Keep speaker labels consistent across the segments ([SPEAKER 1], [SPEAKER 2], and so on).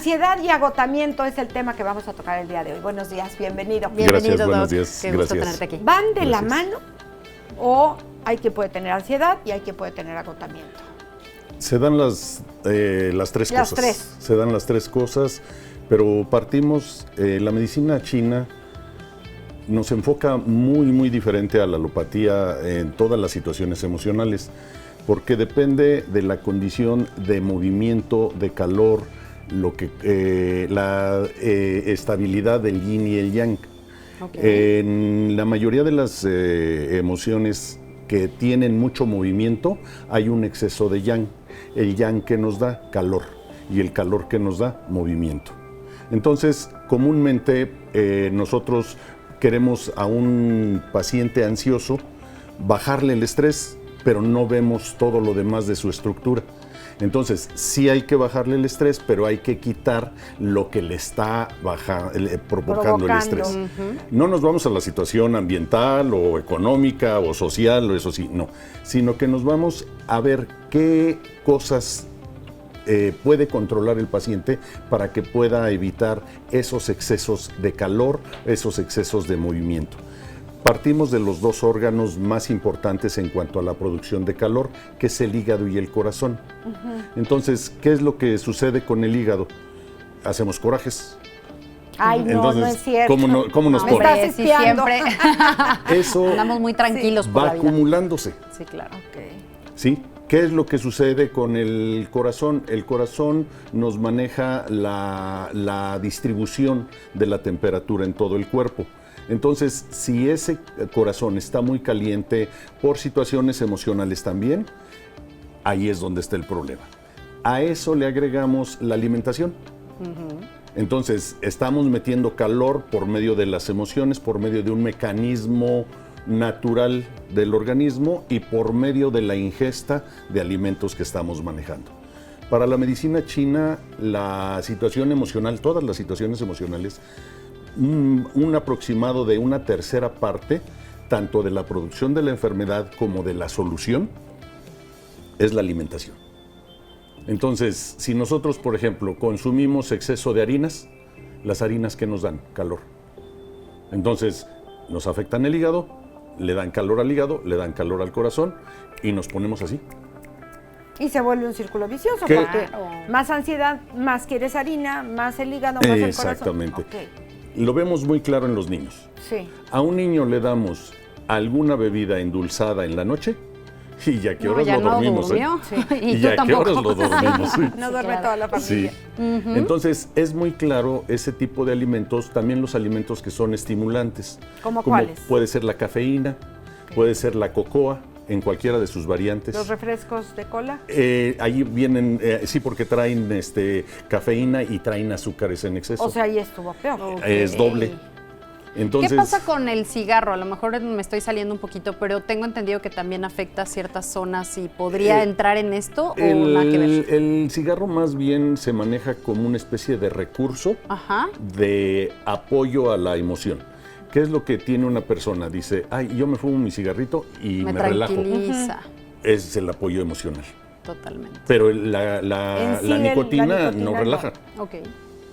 [SPEAKER 1] Ansiedad y agotamiento es el tema que vamos a tocar el día de hoy. Buenos días, bienvenido.
[SPEAKER 2] Gracias,
[SPEAKER 3] Doc.
[SPEAKER 2] buenos días.
[SPEAKER 3] Qué gusto
[SPEAKER 2] Gracias.
[SPEAKER 3] tenerte aquí.
[SPEAKER 1] ¿Van de la
[SPEAKER 2] Gracias.
[SPEAKER 1] mano o hay quien puede tener ansiedad y hay quien puede tener agotamiento?
[SPEAKER 2] Se dan las tres
[SPEAKER 1] Las
[SPEAKER 2] cosas.
[SPEAKER 1] tres.
[SPEAKER 2] Se dan las tres cosas, pero partimos, la medicina china nos enfoca muy diferente a la alopatía en todas las situaciones emocionales, porque depende de la condición de movimiento, de calor, la estabilidad del yin y el yang.
[SPEAKER 3] Okay.
[SPEAKER 2] En la mayoría de las emociones que tienen mucho movimiento hay un exceso de yang. El yang que nos da calor y el calor que nos da movimiento. Entonces, comúnmente nosotros queremos a un paciente ansioso bajarle el estrés, pero no vemos todo lo demás de su estructura. Entonces, sí hay que bajarle el estrés, pero hay que quitar lo que le está provocando el estrés. No nos vamos a la situación ambiental o económica o social, o eso sí, no. Sino que nos vamos a ver qué cosas puede controlar el paciente para que pueda evitar esos excesos de calor, esos excesos de movimiento. Partimos de los dos órganos más importantes en cuanto a la producción de calor, que es el hígado y el corazón. Entonces, ¿qué es lo que sucede con el hígado? Hacemos corajes.
[SPEAKER 1] Ay, no,
[SPEAKER 2] Entonces,
[SPEAKER 1] no es cierto.
[SPEAKER 2] ¿cómo nos
[SPEAKER 1] Me
[SPEAKER 2] pone?
[SPEAKER 1] estás
[SPEAKER 3] Sí,
[SPEAKER 1] espiando.
[SPEAKER 3] siempre.
[SPEAKER 2] Eso
[SPEAKER 3] Andamos muy tranquilos por
[SPEAKER 2] va
[SPEAKER 3] la vida.
[SPEAKER 2] acumulándose.
[SPEAKER 3] Sí, claro.
[SPEAKER 2] ¿Sí? ¿Qué es lo que sucede con el corazón? El corazón nos maneja la distribución de la temperatura en todo el cuerpo. Entonces, si ese corazón está muy caliente por situaciones emocionales también, ahí es donde está el problema. A eso le agregamos la alimentación. Entonces, estamos metiendo calor por medio de las emociones, por medio de un mecanismo natural del organismo y por medio de la ingesta de alimentos que estamos manejando. Para la medicina china, la situación emocional, todas las situaciones emocionales, un aproximado de una tercera parte, tanto de la producción de la enfermedad como de la solución, es la alimentación. Entonces, si nosotros, por ejemplo, consumimos exceso de harinas, las harinas ¿qué nos dan? Calor. Entonces, nos afectan el hígado, le dan calor al hígado, le dan calor al corazón y nos ponemos así.
[SPEAKER 1] Y se vuelve un círculo vicioso,
[SPEAKER 2] ¿Qué?
[SPEAKER 1] porque más ansiedad, más quieres harina, más el hígado, más el corazón.
[SPEAKER 2] Exactamente.
[SPEAKER 1] Okay.
[SPEAKER 2] Lo vemos muy claro en los niños.
[SPEAKER 1] Sí.
[SPEAKER 2] A un niño le damos alguna bebida endulzada en la noche y ya que horas
[SPEAKER 3] ya
[SPEAKER 2] lo
[SPEAKER 3] no
[SPEAKER 2] dormimos.
[SPEAKER 3] durmió.
[SPEAKER 2] Y
[SPEAKER 3] tú
[SPEAKER 2] ya que
[SPEAKER 3] tampoco.
[SPEAKER 2] horas lo dormimos. Sí.
[SPEAKER 1] No duerme
[SPEAKER 3] claro.
[SPEAKER 1] toda la familia.
[SPEAKER 2] Sí. Entonces es muy claro ese tipo de alimentos, también los alimentos que son estimulantes.
[SPEAKER 1] ¿Cómo
[SPEAKER 2] como
[SPEAKER 1] cuáles?
[SPEAKER 2] Puede ser la cafeína, puede ser la cocoa, en cualquiera de sus variantes.
[SPEAKER 1] ¿Los refrescos de cola?
[SPEAKER 2] Ahí vienen, sí, porque traen cafeína y traen azúcares en exceso.
[SPEAKER 1] O sea, ahí estuvo peor.
[SPEAKER 2] Es doble. Entonces,
[SPEAKER 3] ¿Qué pasa con el cigarro? A lo mejor me estoy saliendo un poquito, pero tengo entendido que también afecta a ciertas zonas y podría entrar en esto o nada que ver.
[SPEAKER 2] el cigarro más bien se maneja como una especie de recurso
[SPEAKER 3] Ajá.
[SPEAKER 2] de apoyo a la emoción. ¿Qué es lo que tiene una persona? Dice, ay, yo me fumo mi cigarrito y me relajo.
[SPEAKER 3] tranquiliza.
[SPEAKER 2] Es el apoyo emocional.
[SPEAKER 3] Totalmente.
[SPEAKER 2] Pero la
[SPEAKER 1] En sí,
[SPEAKER 2] la
[SPEAKER 1] la
[SPEAKER 2] nicotina
[SPEAKER 1] nicotina
[SPEAKER 2] no
[SPEAKER 1] no.
[SPEAKER 2] relaja.
[SPEAKER 3] Ok.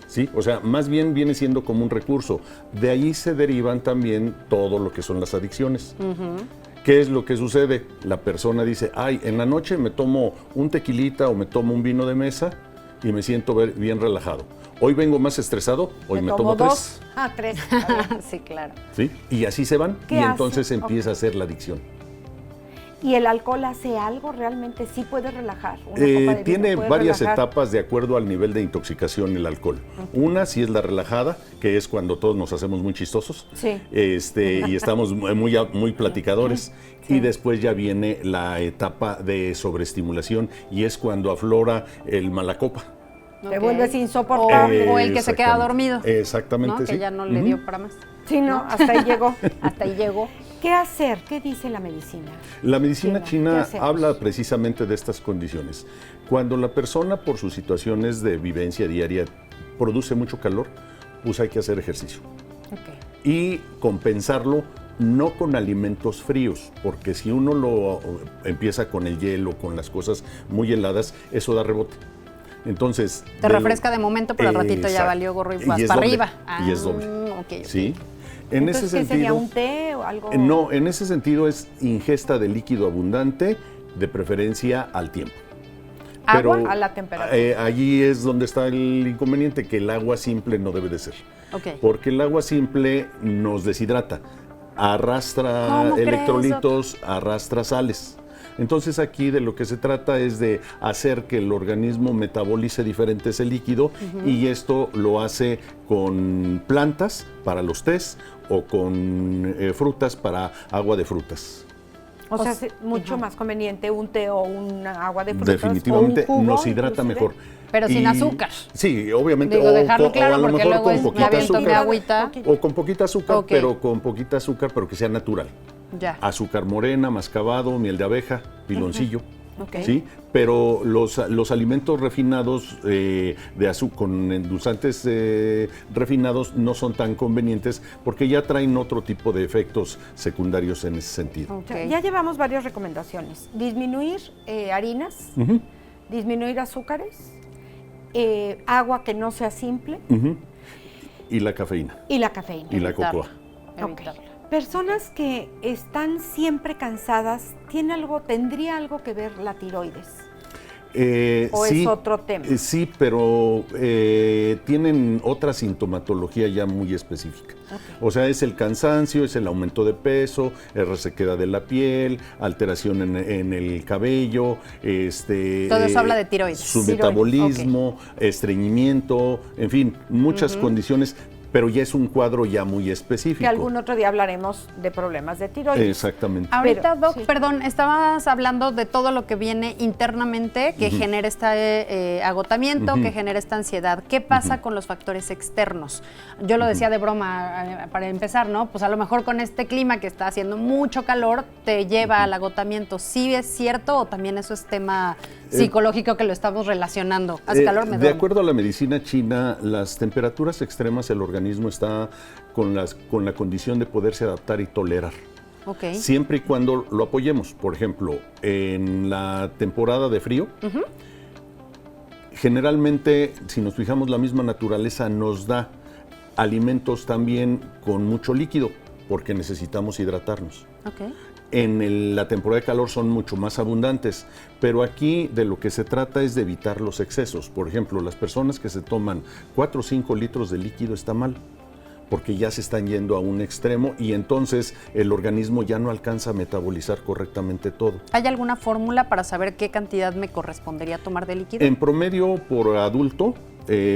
[SPEAKER 2] ¿Sí? O sea, más bien viene siendo como un recurso. De ahí se derivan también todo lo que son las adicciones. ¿Qué es lo que sucede? La persona dice, ay, en la noche me tomo un tequilita o me tomo un vino de mesa y me siento bien relajado. Hoy vengo más estresado, hoy me tomo
[SPEAKER 1] dos.
[SPEAKER 2] 3.
[SPEAKER 1] Ah, 3. Está bien.
[SPEAKER 3] Sí, claro.
[SPEAKER 2] ¿Sí? Y así se van
[SPEAKER 1] ¿Qué
[SPEAKER 2] y
[SPEAKER 1] hace?
[SPEAKER 2] entonces empieza a ser la adicción.
[SPEAKER 1] ¿Y el alcohol hace algo? ¿Realmente sí puede relajar? ¿Una copa de vino
[SPEAKER 2] Tiene
[SPEAKER 1] puede
[SPEAKER 2] varias
[SPEAKER 1] relajar?
[SPEAKER 2] etapas de acuerdo al nivel de intoxicación el alcohol. Una sí es la relajada, que es cuando todos nos hacemos muy chistosos.
[SPEAKER 1] Sí.
[SPEAKER 2] Y estamos muy platicadores.
[SPEAKER 1] Sí.
[SPEAKER 2] Y después ya viene la etapa de sobreestimulación y es cuando aflora el malacopa.
[SPEAKER 1] Te
[SPEAKER 3] Ok.
[SPEAKER 1] vuelves insoportable.
[SPEAKER 3] O el que se queda dormido.
[SPEAKER 2] Exactamente,
[SPEAKER 3] ¿no?
[SPEAKER 2] sí.
[SPEAKER 3] Que ya no le dio para más.
[SPEAKER 1] Sí, no, hasta ahí llegó.
[SPEAKER 3] Hasta ahí llegó.
[SPEAKER 1] ¿Qué hacer? ¿Qué dice la medicina?
[SPEAKER 2] La medicina
[SPEAKER 1] ¿Qué
[SPEAKER 2] china
[SPEAKER 1] hacemos?
[SPEAKER 2] habla precisamente de estas condiciones. Cuando la persona, por sus situaciones de vivencia diaria, produce mucho calor, pues hay que hacer ejercicio.
[SPEAKER 3] Ok.
[SPEAKER 2] Y compensarlo no con alimentos fríos, porque si uno lo empieza con el hielo, con las cosas muy heladas, eso da rebote. Entonces...
[SPEAKER 3] Te refresca de momento, pero al ratito ya valió gorro y vas para arriba.
[SPEAKER 2] Y es doble.
[SPEAKER 3] Ok.
[SPEAKER 2] ¿Sí? En ese
[SPEAKER 1] Entonces, ¿qué
[SPEAKER 2] sentido,
[SPEAKER 1] sería un té o algo?
[SPEAKER 2] No, en ese sentido es ingesta de líquido abundante, de preferencia al tiempo.
[SPEAKER 1] Agua
[SPEAKER 2] Pero,
[SPEAKER 1] a la temperatura.
[SPEAKER 2] allí es donde está el inconveniente, que el agua simple no debe de ser.
[SPEAKER 3] Ok.
[SPEAKER 2] Porque el agua simple nos deshidrata, arrastra
[SPEAKER 3] ¿Cómo crees,
[SPEAKER 2] electrolitos, arrastra sales. Entonces aquí de lo que se trata es de hacer que el organismo metabolice diferente ese líquido y esto lo hace con plantas para los tés o con frutas para agua de frutas.
[SPEAKER 1] O sea, es mucho más conveniente un té o un agua de frutas.
[SPEAKER 2] Definitivamente
[SPEAKER 1] o un jugo,
[SPEAKER 2] nos hidrata
[SPEAKER 1] inclusive.
[SPEAKER 2] mejor.
[SPEAKER 3] Pero sin azúcar.
[SPEAKER 2] Sí, obviamente.
[SPEAKER 3] Digo, dejarlo
[SPEAKER 2] o
[SPEAKER 3] claro
[SPEAKER 2] a lo
[SPEAKER 3] porque
[SPEAKER 2] mejor
[SPEAKER 3] luego
[SPEAKER 2] con
[SPEAKER 3] me
[SPEAKER 2] poquita
[SPEAKER 3] aviento mi
[SPEAKER 2] azúcar.
[SPEAKER 3] agüita.
[SPEAKER 2] O con poquita azúcar,
[SPEAKER 3] Ok.
[SPEAKER 2] pero con poquita azúcar, pero que sea natural.
[SPEAKER 3] Ya.
[SPEAKER 2] Azúcar morena, mascabado, miel de abeja, piloncillo.
[SPEAKER 1] Ok.
[SPEAKER 2] ¿Sí? Pero los alimentos refinados con endulzantes refinados no son tan convenientes porque ya traen otro tipo de efectos secundarios en ese sentido.
[SPEAKER 3] Ok.
[SPEAKER 1] Ya llevamos varias recomendaciones. Disminuir harinas,
[SPEAKER 2] Ujú,
[SPEAKER 1] disminuir azúcares, agua que no sea simple
[SPEAKER 2] ujú. Y la cafeína
[SPEAKER 1] y la cafeína.
[SPEAKER 2] y la
[SPEAKER 3] Evitarla.
[SPEAKER 2] cocoa.
[SPEAKER 1] Ok.
[SPEAKER 3] Evitarla.
[SPEAKER 1] Personas que están siempre cansadas, ¿tendría algo que ver la tiroides? ¿O
[SPEAKER 2] Sí,
[SPEAKER 1] es otro tema?
[SPEAKER 2] Sí, pero tienen otra sintomatología ya muy específica.
[SPEAKER 1] Ok.
[SPEAKER 2] O sea, es el cansancio, es el aumento de peso, es resequedad de la piel, alteración en el cabello,
[SPEAKER 3] Todo eso habla de tiroides.
[SPEAKER 2] su
[SPEAKER 1] Tiroides,
[SPEAKER 2] metabolismo, estreñimiento, en fin, muchas condiciones, pero ya es un cuadro ya muy específico.
[SPEAKER 1] Que algún otro día hablaremos de problemas de tiroides.
[SPEAKER 2] Exactamente.
[SPEAKER 3] Ahorita,
[SPEAKER 1] Pero,
[SPEAKER 3] Doc,
[SPEAKER 1] sí.
[SPEAKER 3] perdón, estabas hablando de todo lo que viene internamente que genera este agotamiento, que genera esta ansiedad. ¿Qué pasa con los factores externos? Yo lo decía de broma para empezar, ¿no? Pues a lo mejor con este clima que está haciendo mucho calor te lleva al agotamiento. ¿Sí es cierto o también eso es tema psicológico que lo estamos relacionando? Hace calor, me
[SPEAKER 2] De
[SPEAKER 3] duermo.
[SPEAKER 2] acuerdo a la medicina china, las temperaturas extremas el organismo está con la condición de poderse adaptar y tolerar.
[SPEAKER 3] Ok.
[SPEAKER 2] Siempre y cuando lo apoyemos. Por ejemplo, en la temporada de frío, generalmente, si nos fijamos, la misma naturaleza nos da alimentos también con mucho líquido, porque necesitamos hidratarnos.
[SPEAKER 3] Ok.
[SPEAKER 2] En la temporada de calor son mucho más abundantes, pero aquí de lo que se trata es de evitar los excesos. Por ejemplo, las personas que se toman 4 o 5 litros de líquido está mal, porque ya se están yendo a un extremo y entonces el organismo ya no alcanza a metabolizar correctamente todo.
[SPEAKER 3] ¿Hay alguna fórmula para saber qué cantidad me correspondería tomar de líquido?
[SPEAKER 2] En promedio, por adulto,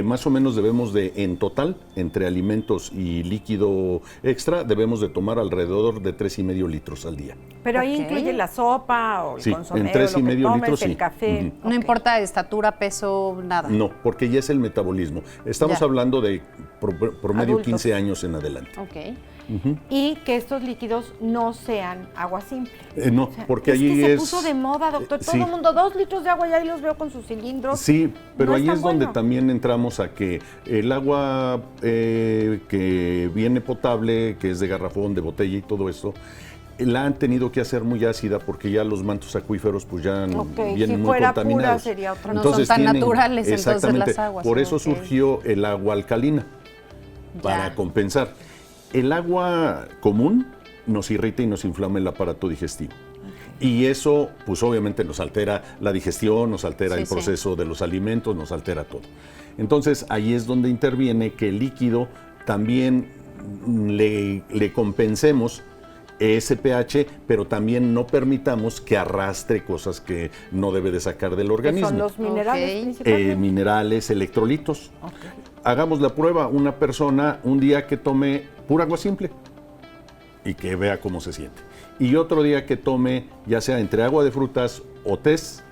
[SPEAKER 2] más o menos debemos de, en total, entre alimentos y líquido extra, debemos de tomar alrededor de 3,5 litros al día.
[SPEAKER 1] Pero ahí
[SPEAKER 3] Ok.
[SPEAKER 1] incluye la sopa o el
[SPEAKER 2] Sí,
[SPEAKER 1] consomé
[SPEAKER 2] en
[SPEAKER 1] o
[SPEAKER 2] 3,5
[SPEAKER 1] lo que tomes,
[SPEAKER 2] litros,
[SPEAKER 1] el
[SPEAKER 2] sí.
[SPEAKER 1] café.
[SPEAKER 3] No
[SPEAKER 1] Ok.
[SPEAKER 3] importa estatura, peso, nada.
[SPEAKER 2] No, porque ya es el metabolismo. Estamos
[SPEAKER 3] Ya.
[SPEAKER 2] hablando de promedio
[SPEAKER 1] Adultos.
[SPEAKER 2] 15 años en adelante.
[SPEAKER 3] Ok.
[SPEAKER 1] Y que estos líquidos no sean agua simple.
[SPEAKER 2] No,
[SPEAKER 1] O sea,
[SPEAKER 2] porque
[SPEAKER 1] es
[SPEAKER 2] allí
[SPEAKER 1] que se
[SPEAKER 2] es...
[SPEAKER 1] puso de moda, doctor. Todo
[SPEAKER 2] sí.
[SPEAKER 1] el mundo, 2 litros de agua, ya ahí los veo con sus cilindros.
[SPEAKER 2] Sí, pero
[SPEAKER 1] No es
[SPEAKER 2] ahí
[SPEAKER 1] tan
[SPEAKER 2] es donde
[SPEAKER 1] bueno.
[SPEAKER 2] también entramos a que el agua que viene potable, que es de garrafón, de botella y todo eso, la han tenido que hacer muy ácida porque ya los mantos acuíferos pues ya
[SPEAKER 1] Ok,
[SPEAKER 2] vienen
[SPEAKER 1] si
[SPEAKER 2] muy
[SPEAKER 1] fuera
[SPEAKER 2] contaminados.
[SPEAKER 1] pura sería otra
[SPEAKER 3] No
[SPEAKER 1] cosa.
[SPEAKER 3] son tan naturales, entonces,
[SPEAKER 2] exactamente,
[SPEAKER 3] las aguas,
[SPEAKER 2] por eso
[SPEAKER 3] ok.
[SPEAKER 2] surgió el agua alcalina, para
[SPEAKER 3] Ya.
[SPEAKER 2] compensar. El agua común nos irrita y nos inflama el aparato digestivo. Y eso, pues obviamente nos altera la digestión, nos altera
[SPEAKER 3] Sí,
[SPEAKER 2] el
[SPEAKER 3] sí.
[SPEAKER 2] proceso de los alimentos, nos altera todo. Entonces, ahí es donde interviene que el líquido también le compensemos ese pH, pero también no permitamos que arrastre cosas que no debe de sacar del
[SPEAKER 1] Que
[SPEAKER 2] organismo.
[SPEAKER 1] son los minerales
[SPEAKER 3] Ok.
[SPEAKER 1] principalmente.
[SPEAKER 2] Minerales, electrolitos.
[SPEAKER 1] Ok.
[SPEAKER 2] Hagamos la prueba, una persona un día que tome pura agua simple y que vea cómo se siente. Y otro día que tome, ya sea entre agua de frutas o tés,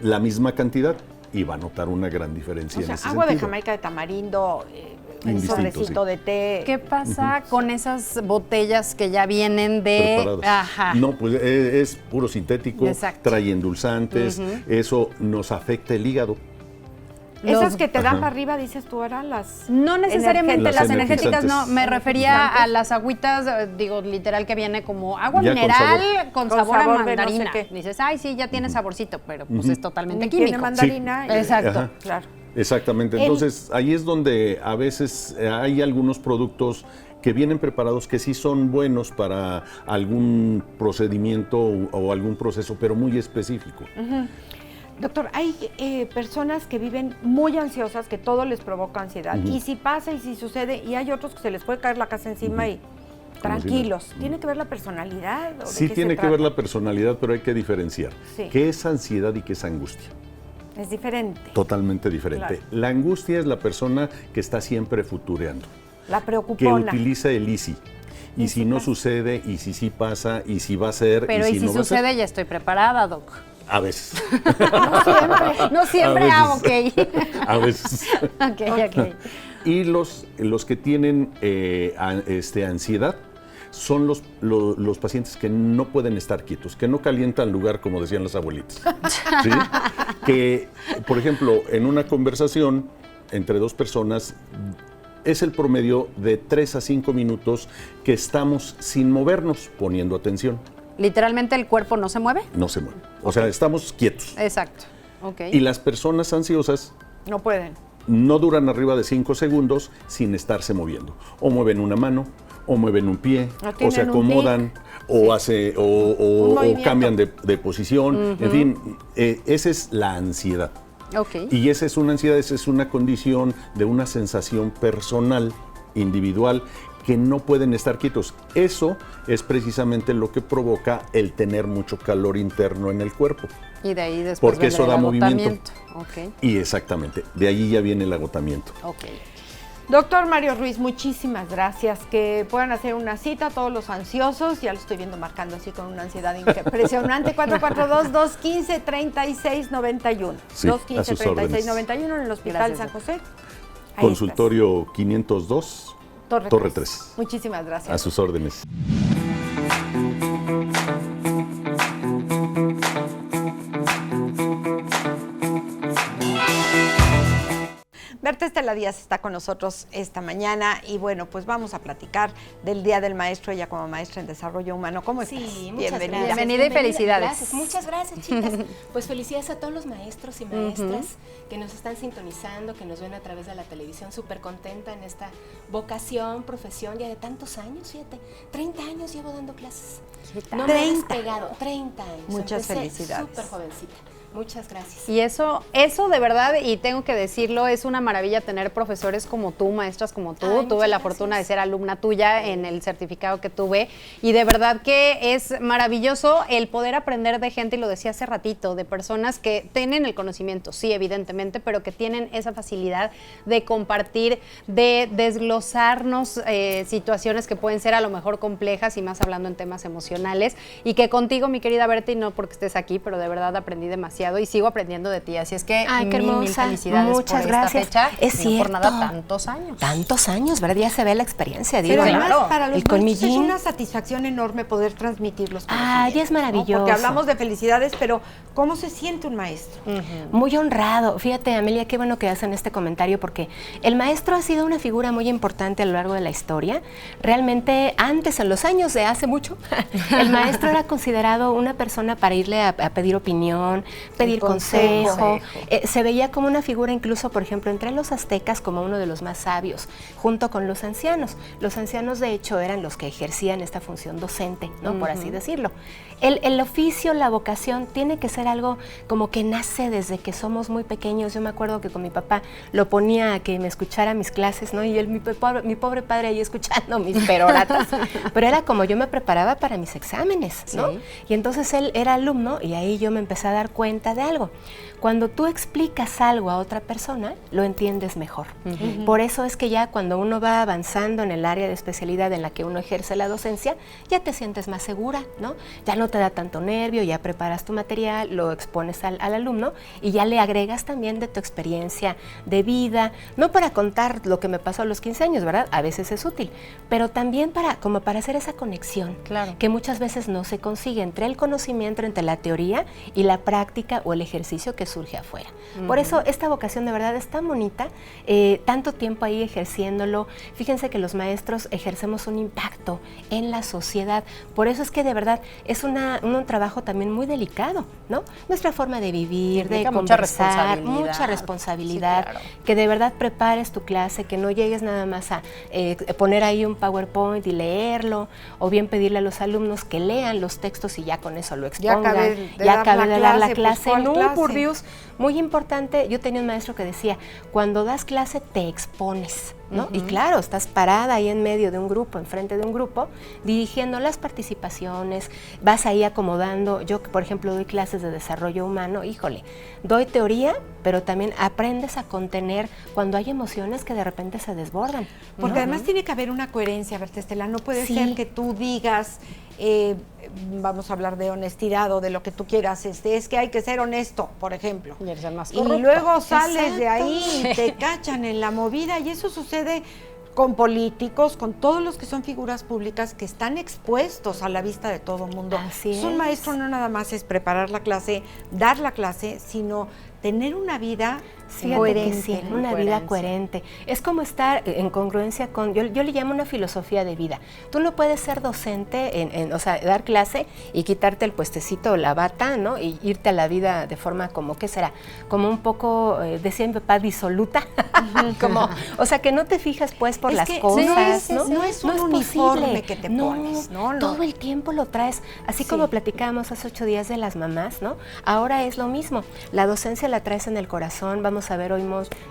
[SPEAKER 2] la misma cantidad y va a notar una gran diferencia
[SPEAKER 1] O sea,
[SPEAKER 2] en ese
[SPEAKER 1] agua de
[SPEAKER 2] sentido.
[SPEAKER 1] Jamaica, de tamarindo, un
[SPEAKER 2] Indistinto,
[SPEAKER 1] sobrecito
[SPEAKER 2] sí.
[SPEAKER 1] de té.
[SPEAKER 3] ¿Qué pasa con esas botellas que ya vienen de...
[SPEAKER 2] Preparadas.
[SPEAKER 3] Ajá.
[SPEAKER 2] No, pues es puro sintético,
[SPEAKER 3] Exacto.
[SPEAKER 2] trae endulzantes, eso nos afecta el hígado.
[SPEAKER 1] Esas que te dan para arriba, dices tú, eran las...
[SPEAKER 3] No necesariamente las energéticas, no, me refería
[SPEAKER 1] ¿Energizantes?
[SPEAKER 3] a las agüitas, digo, literal, que viene como agua
[SPEAKER 2] Ya con
[SPEAKER 3] mineral con sabor a
[SPEAKER 1] de no sé
[SPEAKER 3] mandarina.
[SPEAKER 1] qué.
[SPEAKER 3] Dices, ay, sí, ya tiene saborcito, pero pues es totalmente
[SPEAKER 1] Tiene
[SPEAKER 3] químico.
[SPEAKER 1] mandarina.
[SPEAKER 2] Sí.
[SPEAKER 3] Exacto.
[SPEAKER 2] Ajá.
[SPEAKER 1] Claro.
[SPEAKER 2] Exactamente. Entonces, ahí es donde a veces hay algunos productos que vienen preparados que sí son buenos para algún procedimiento o algún proceso, pero muy específico.
[SPEAKER 1] Doctor, hay personas que viven muy ansiosas, que todo les provoca ansiedad. Y si pasa y si sucede, y hay otros que se les puede caer la casa encima y tranquilos. ¿Tiene que ver la personalidad? ¿O de
[SPEAKER 2] Sí
[SPEAKER 1] qué
[SPEAKER 2] tiene
[SPEAKER 1] se
[SPEAKER 2] que ver
[SPEAKER 1] trata?
[SPEAKER 2] la personalidad, pero hay que diferenciar.
[SPEAKER 1] Sí.
[SPEAKER 2] ¿Qué es ansiedad y qué es angustia?
[SPEAKER 1] Es diferente.
[SPEAKER 2] Totalmente diferente.
[SPEAKER 1] Claro.
[SPEAKER 2] La angustia es la persona que está siempre futureando,
[SPEAKER 1] La
[SPEAKER 2] que
[SPEAKER 1] preocupona.
[SPEAKER 2] utiliza el easy. Y si no sucede, y si sí pasa, y si va a ser,
[SPEAKER 3] Pero
[SPEAKER 2] y
[SPEAKER 3] y
[SPEAKER 2] si
[SPEAKER 3] si
[SPEAKER 2] no va a ser.
[SPEAKER 3] sucede, ya estoy preparada, Doc.
[SPEAKER 2] A veces.
[SPEAKER 3] No siempre,
[SPEAKER 2] A
[SPEAKER 3] ok.
[SPEAKER 2] A veces.
[SPEAKER 3] Ok.
[SPEAKER 2] Y los que tienen ansiedad son los pacientes que no pueden estar quietos, que no calientan lugar, como decían las abuelitas. ¿Sí? Que, por ejemplo, en una conversación entre dos personas, es el promedio de 3 a 5 minutos que estamos sin movernos, poniendo atención.
[SPEAKER 3] Literalmente el cuerpo no se mueve.
[SPEAKER 2] No se mueve. O sea, estamos quietos.
[SPEAKER 3] Exacto. Ok.
[SPEAKER 2] Y las personas ansiosas
[SPEAKER 1] No pueden.
[SPEAKER 2] no duran arriba de 5 segundos sin estarse moviendo. O mueven una mano, o mueven un pie,
[SPEAKER 1] O
[SPEAKER 2] o
[SPEAKER 1] tienen
[SPEAKER 2] se
[SPEAKER 1] un
[SPEAKER 2] acomodan, o
[SPEAKER 1] Un movimiento.
[SPEAKER 2] cambian de posición. En fin, esa es la ansiedad.
[SPEAKER 3] Ok.
[SPEAKER 2] Y esa es una ansiedad, esa es una condición de una sensación personal, individual, que no pueden estar quietos. Eso es precisamente lo que provoca el tener mucho calor interno en el cuerpo.
[SPEAKER 3] Y de ahí después
[SPEAKER 2] Porque eso
[SPEAKER 3] vendrá
[SPEAKER 2] da
[SPEAKER 3] el
[SPEAKER 2] movimiento.
[SPEAKER 3] agotamiento.
[SPEAKER 2] Y exactamente, de allí ya viene el agotamiento.
[SPEAKER 3] Ok.
[SPEAKER 1] Doctor Mario Ruiz, muchísimas gracias. Que puedan hacer una cita a todos los ansiosos. Ya lo estoy viendo marcando así con una ansiedad impresionante. 442-215-3691.
[SPEAKER 2] Sí, a sus
[SPEAKER 1] 215-3691 en el Hospital
[SPEAKER 3] Gracias,
[SPEAKER 1] San José. Ahí
[SPEAKER 2] Consultorio 502,
[SPEAKER 1] estás.
[SPEAKER 2] Torre 3.
[SPEAKER 1] Muchísimas gracias.
[SPEAKER 2] A sus órdenes.
[SPEAKER 1] Berta Estela Díaz está con nosotros esta mañana y bueno, pues vamos a platicar del Día del Maestro, ella como maestra en desarrollo humano. ¿Cómo estás?
[SPEAKER 4] Sí, muchas
[SPEAKER 1] Bienvenida.
[SPEAKER 4] gracias.
[SPEAKER 3] Bienvenida y felicidades.
[SPEAKER 4] Gracias, muchas gracias, chicas. Pues felicidades a todos los maestros y maestras que nos están sintonizando, que nos ven a través de la televisión, súper contenta en esta vocación, profesión ya de tantos años, fíjate, 30 años llevo dando clases. No me he
[SPEAKER 1] 30.
[SPEAKER 4] despegado, 30 años.
[SPEAKER 1] Muchas
[SPEAKER 4] Empecé
[SPEAKER 1] felicidades.
[SPEAKER 4] Súper jovencita. Muchas gracias.
[SPEAKER 3] Y eso de verdad, y tengo que decirlo, es una maravilla tener profesores como tú, maestras como tú.
[SPEAKER 4] Ay,
[SPEAKER 3] Tuve
[SPEAKER 4] muchas
[SPEAKER 3] la fortuna de
[SPEAKER 4] gracias.
[SPEAKER 3] ser alumna tuya en el certificado que tuve y de verdad que es maravilloso el poder aprender de gente, y lo decía hace ratito, de personas que tienen el conocimiento, sí, evidentemente, pero que tienen esa facilidad de compartir, de desglosarnos situaciones que pueden ser a lo mejor complejas y más hablando en temas emocionales, y que contigo, mi querida Berta, y no porque estés aquí, pero de verdad aprendí demasiado y sigo aprendiendo de ti, así es que
[SPEAKER 4] Ay, qué
[SPEAKER 3] mil
[SPEAKER 4] hermosa.
[SPEAKER 3] felicidades
[SPEAKER 4] Muchas
[SPEAKER 3] por
[SPEAKER 4] gracias.
[SPEAKER 3] esta fecha.
[SPEAKER 4] Es
[SPEAKER 3] y no por
[SPEAKER 4] cierto.
[SPEAKER 3] nada tantos años.
[SPEAKER 4] Tantos años, ¿verdad? Ya se ve la experiencia, digo.
[SPEAKER 1] Pero
[SPEAKER 3] Sí,
[SPEAKER 1] además
[SPEAKER 3] claro.
[SPEAKER 1] para los
[SPEAKER 4] El
[SPEAKER 1] maestros es
[SPEAKER 4] colmillín.
[SPEAKER 1] una satisfacción enorme poder transmitir los
[SPEAKER 4] Ay,
[SPEAKER 1] conocimientos,
[SPEAKER 4] es maravilloso.
[SPEAKER 1] ¿no? Porque hablamos de felicidades, pero ¿cómo se siente un maestro?
[SPEAKER 4] Muy honrado. Fíjate, Amelia, qué bueno que hacen este comentario porque el maestro ha sido una figura muy importante a lo largo de la historia. Realmente, antes, en los años de hace mucho, el maestro era considerado una persona para irle a pedir opinión, pedir consejo. Se veía como una figura incluso, por ejemplo, entre los aztecas como uno de los más sabios, junto con los ancianos. Los ancianos, de hecho, eran los que ejercían esta función docente, ¿no? Por así decirlo. El oficio, la vocación, tiene que ser algo como que nace desde que somos muy pequeños. Yo me acuerdo que con mi papá lo ponía a que me escuchara mis clases, ¿no? Y él, mi pobre padre ahí escuchando mis peroratas. Pero era como yo me preparaba para mis exámenes, ¿no?
[SPEAKER 3] Sí.
[SPEAKER 4] Y entonces él era alumno y ahí yo me empecé a dar cuenta de algo. Cuando tú explicas algo a otra persona, lo entiendes mejor. Por eso es que ya cuando uno va avanzando en el área de especialidad en la que uno ejerce la docencia, ya te sientes más segura, ¿no? Ya no te da tanto nervio, ya preparas tu material, lo expones al alumno y ya le agregas también de tu experiencia de vida, no para contar lo que me pasó a los 15 años, ¿verdad? A veces es útil, pero también como para hacer esa conexión,
[SPEAKER 3] Claro.
[SPEAKER 4] que muchas veces no se consigue entre el conocimiento, entre la teoría y la práctica dinámica o el ejercicio que surge afuera. Por eso esta vocación de verdad es tan bonita, tanto tiempo ahí ejerciéndolo. Fíjense que los maestros ejercemos un impacto en la sociedad. Por eso es que de verdad es un trabajo también muy delicado, ¿no? Nuestra forma de vivir, de conversar, mucha responsabilidad, sí, claro. Que de verdad prepares tu clase, que no llegues nada más a poner ahí un PowerPoint y leerlo, o bien pedirle a los alumnos que lean los textos y ya con eso lo expongan. Ya acabé de dar la clase.
[SPEAKER 1] Pues,
[SPEAKER 4] no, por Dios, muy importante. Yo tenía un maestro que decía, cuando das clase te expones, ¿no? Y claro, estás parada ahí en medio de un grupo, enfrente de un grupo, dirigiendo las participaciones, vas ahí acomodando. Yo, por ejemplo, doy clases de desarrollo humano, híjole, doy teoría, pero también aprendes a contener cuando hay emociones que de repente se desbordan, ¿no?
[SPEAKER 1] Porque además tiene que haber una coherencia, Berta Estela, no puede ser que tú digas, vamos a hablar de honestidad o de lo que tú quieras, es que hay que ser honesto, por ejemplo. Y luego sales de ahí y te cachan en la movida, y eso sucede con políticos, con todos los que son figuras públicas que están expuestos a la vista de todo el mundo.
[SPEAKER 4] Así es.
[SPEAKER 1] Un maestro no nada más es preparar la clase, dar la clase, sino tener una vida coherente.
[SPEAKER 4] Sí, una vida coherente. Es como estar en congruencia con, yo le llamo una filosofía de vida. Tú no puedes ser docente, o sea, dar clase y quitarte el puestecito o la bata, ¿no? Y irte a la vida de forma como, ¿qué será? Como un poco, decía mi papá, disoluta. Como, o sea, que no te fijas pues por las cosas, ¿no?
[SPEAKER 1] No es un uniforme que te pones, ¿no?
[SPEAKER 4] Todo el tiempo lo traes. Así como platicábamos hace 8 días de las mamás, ¿no? Ahora es lo mismo. La docencia la traes en el corazón. Vamos a ver hoy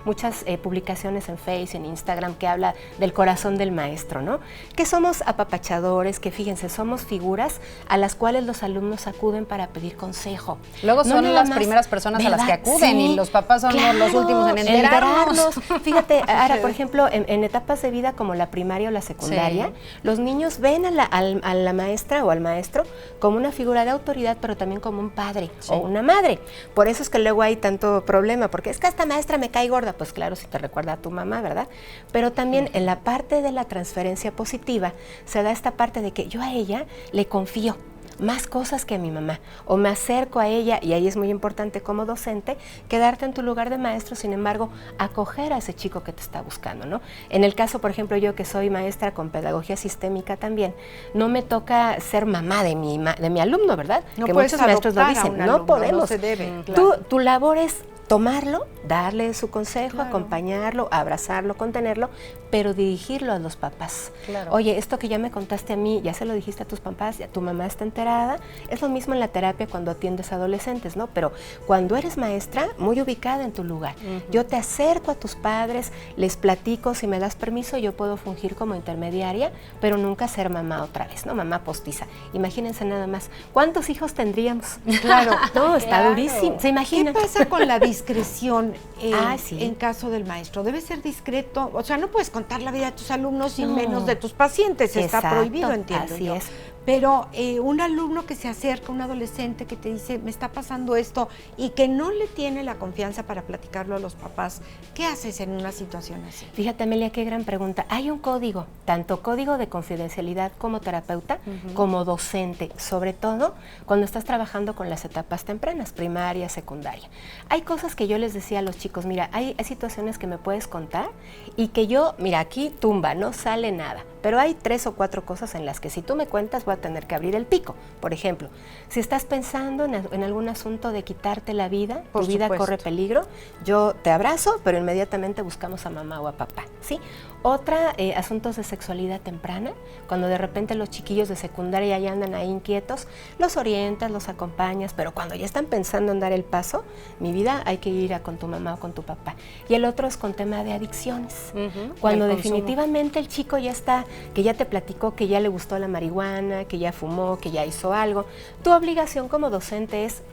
[SPEAKER 4] muchas publicaciones en Facebook, en Instagram, que habla del corazón del maestro, ¿no? Que somos apapachadores, que fíjense, somos figuras a las cuales los alumnos acuden para pedir consejo.
[SPEAKER 3] Luego son las primeras personas a las que acuden, y los papás son los últimos en enterarnos.
[SPEAKER 4] Fíjate, ahora, por ejemplo, en etapas de vida como la primaria o la secundaria, los niños ven a la maestra o al maestro como una figura de autoridad, pero también como un padre o una madre. Por eso es que luego hay tanto problema, porque es que esta maestra me cae gorda. Pues claro, si te recuerda a tu mamá, ¿verdad? Pero también en la parte de la transferencia positiva se da esta parte de que yo a ella le confío más cosas que a mi mamá, o me acerco a ella, y ahí es muy importante como docente quedarte en tu lugar de maestro, sin embargo, acoger a ese chico que te está buscando, ¿no? En el caso, por ejemplo, yo que soy maestra con pedagogía sistémica también, no me toca ser mamá de mi alumno, ¿verdad?
[SPEAKER 1] No
[SPEAKER 4] que muchos maestros lo dicen, no podemos.
[SPEAKER 1] No se debe, claro.
[SPEAKER 4] Tu labor es tomarlo, darle su consejo, acompañarlo, abrazarlo, contenerlo, pero dirigirlo a los papás. Claro. Oye, esto que ya me contaste a mí, ya se lo dijiste a tus papás, ya tu mamá está enterada. Es lo mismo en la terapia cuando atiendes a adolescentes, ¿no? Pero cuando eres maestra, muy ubicada en tu lugar. Yo te acerco a tus padres, les platico, si me das permiso, yo puedo fungir como intermediaria, pero nunca ser mamá otra vez, ¿no? Mamá postiza. Imagínense nada más, ¿cuántos hijos tendríamos?
[SPEAKER 1] Claro.
[SPEAKER 4] No, está durísimo. ¿Se imaginan?
[SPEAKER 1] ¿Qué pasa con la discreción en caso del maestro? Debe ser discreto, o sea, no puedes contar la vida de tus alumnos y menos de tus pacientes, está prohibido, entiendo yo.
[SPEAKER 4] Así es.
[SPEAKER 1] Pero un alumno que se acerca, un adolescente que te dice, me está pasando esto, y que no le tiene la confianza para platicarlo a los papás, ¿qué haces en una situación así?
[SPEAKER 4] Fíjate, Amelia, qué gran pregunta. Hay un código, tanto código de confidencialidad como terapeuta, como docente, sobre todo cuando estás trabajando con las etapas tempranas, primaria, secundaria. Hay cosas que yo les decía a los chicos, mira, hay situaciones que me puedes contar y que yo, mira, aquí tumba, no sale nada. Pero hay 3 o 4 cosas en las que si tú me cuentas voy a tener que abrir el pico. Por ejemplo, si estás pensando en algún asunto de quitarte la vida, tu vida corre peligro, yo te abrazo, pero inmediatamente buscamos a mamá o a papá, ¿sí? Otra, asuntos de sexualidad temprana, cuando de repente los chiquillos de secundaria ya andan ahí inquietos, los orientas, los acompañas, pero cuando ya están pensando en dar el paso, mi vida, hay que ir con tu mamá o con tu papá. Y el otro es con tema de adicciones, cuando definitivamente el chico ya está, que ya te platicó que ya le gustó la marihuana, que ya fumó, que ya hizo algo. Tu obligación como docente es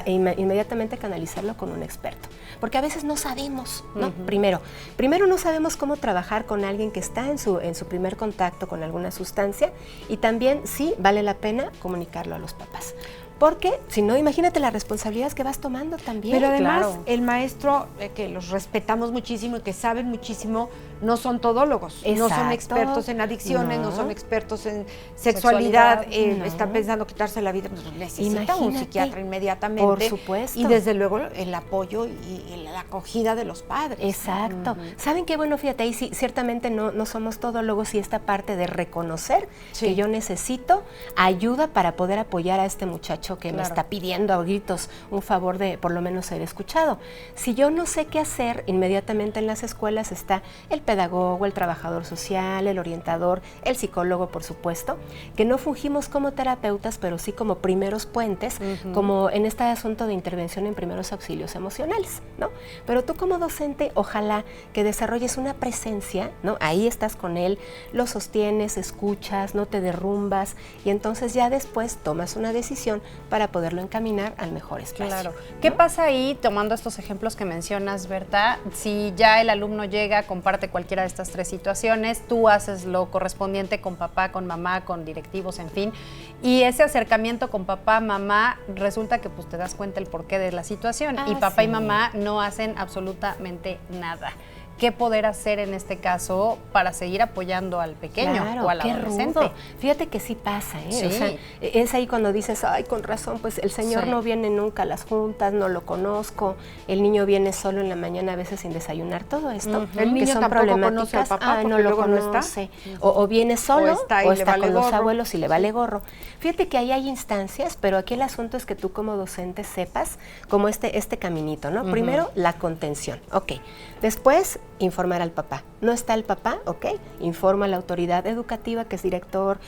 [SPEAKER 4] inmediatamente canalizarlo con un experto, porque a veces no sabemos, ¿no? Primero no sabemos cómo trabajar con alguien que está en su primer contacto con alguna sustancia, y también sí vale la pena comunicarlo a los papás. Porque, si no, imagínate las responsabilidades que vas tomando también.
[SPEAKER 1] Pero además, el maestro, que los respetamos muchísimo y que saben muchísimo, no son todólogos, no son
[SPEAKER 4] Exacto.
[SPEAKER 1] expertos en adicciones, no
[SPEAKER 4] No.
[SPEAKER 1] son expertos en sexualidad,
[SPEAKER 4] No.
[SPEAKER 1] están pensando quitarse la vida, pues necesita un
[SPEAKER 4] Imagínate.
[SPEAKER 1] psiquiatra inmediatamente.
[SPEAKER 4] Por supuesto.
[SPEAKER 1] Y desde luego el apoyo y la acogida de los padres.
[SPEAKER 4] Exacto. ¿Saben qué? Bueno, fíjate, ahí sí, ciertamente no somos todólogos, y esta parte de reconocer
[SPEAKER 1] Sí.
[SPEAKER 4] que yo necesito ayuda para poder apoyar a este muchacho que me
[SPEAKER 1] Claro.
[SPEAKER 4] está pidiendo a gritos un favor de por lo menos ser escuchado. Si yo no sé qué hacer, inmediatamente en las escuelas está el pedagogo, el trabajador social, el orientador, el psicólogo, por supuesto, que no fungimos como terapeutas, pero sí como primeros puentes, como en este asunto de intervención en primeros auxilios emocionales, ¿no? Pero tú como docente, ojalá que desarrolles una presencia, ¿no? Ahí estás con él, lo sostienes, escuchas, no te derrumbas, y entonces ya después tomas una decisión para poderlo encaminar al mejor espacio.
[SPEAKER 3] Claro. ¿Qué pasa ahí, tomando estos ejemplos que mencionas, Berta, si ya el alumno llega, comparte cualquiera de estas tres situaciones, tú haces lo correspondiente con papá, con mamá, con directivos, en fin, y ese acercamiento con papá, mamá, resulta que pues te das cuenta el porqué de la situación, y papá y
[SPEAKER 4] sí.
[SPEAKER 3] mamá no hacen absolutamente nada. ¿Qué poder hacer en este caso para seguir apoyando al pequeño
[SPEAKER 4] Claro,
[SPEAKER 3] o al
[SPEAKER 4] qué
[SPEAKER 3] adolescente?
[SPEAKER 4] rudo. Fíjate que sí pasa, ¿eh?
[SPEAKER 3] Sí.
[SPEAKER 4] O sea, es ahí cuando dices, ay, con razón, pues el señor
[SPEAKER 3] Sí.
[SPEAKER 4] no viene nunca a las juntas, no lo conozco, el niño viene solo en la mañana a veces sin desayunar, todo esto,
[SPEAKER 1] El
[SPEAKER 4] que
[SPEAKER 1] niño
[SPEAKER 4] son
[SPEAKER 1] tampoco
[SPEAKER 4] problemáticas,
[SPEAKER 1] conoce al papá
[SPEAKER 4] no
[SPEAKER 1] porque
[SPEAKER 4] lo
[SPEAKER 1] luego no está.
[SPEAKER 4] conoce, o viene solo,
[SPEAKER 1] está y
[SPEAKER 4] o
[SPEAKER 1] le
[SPEAKER 4] está
[SPEAKER 1] vale
[SPEAKER 4] con los
[SPEAKER 1] gorro.
[SPEAKER 4] abuelos y le vale gorro. Fíjate que ahí hay instancias, pero aquí el asunto es que tú como docente sepas como este caminito, ¿no? Primero, la contención, ok. Después, informar al papá. No está el papá, ok, informa a la autoridad educativa, que es director,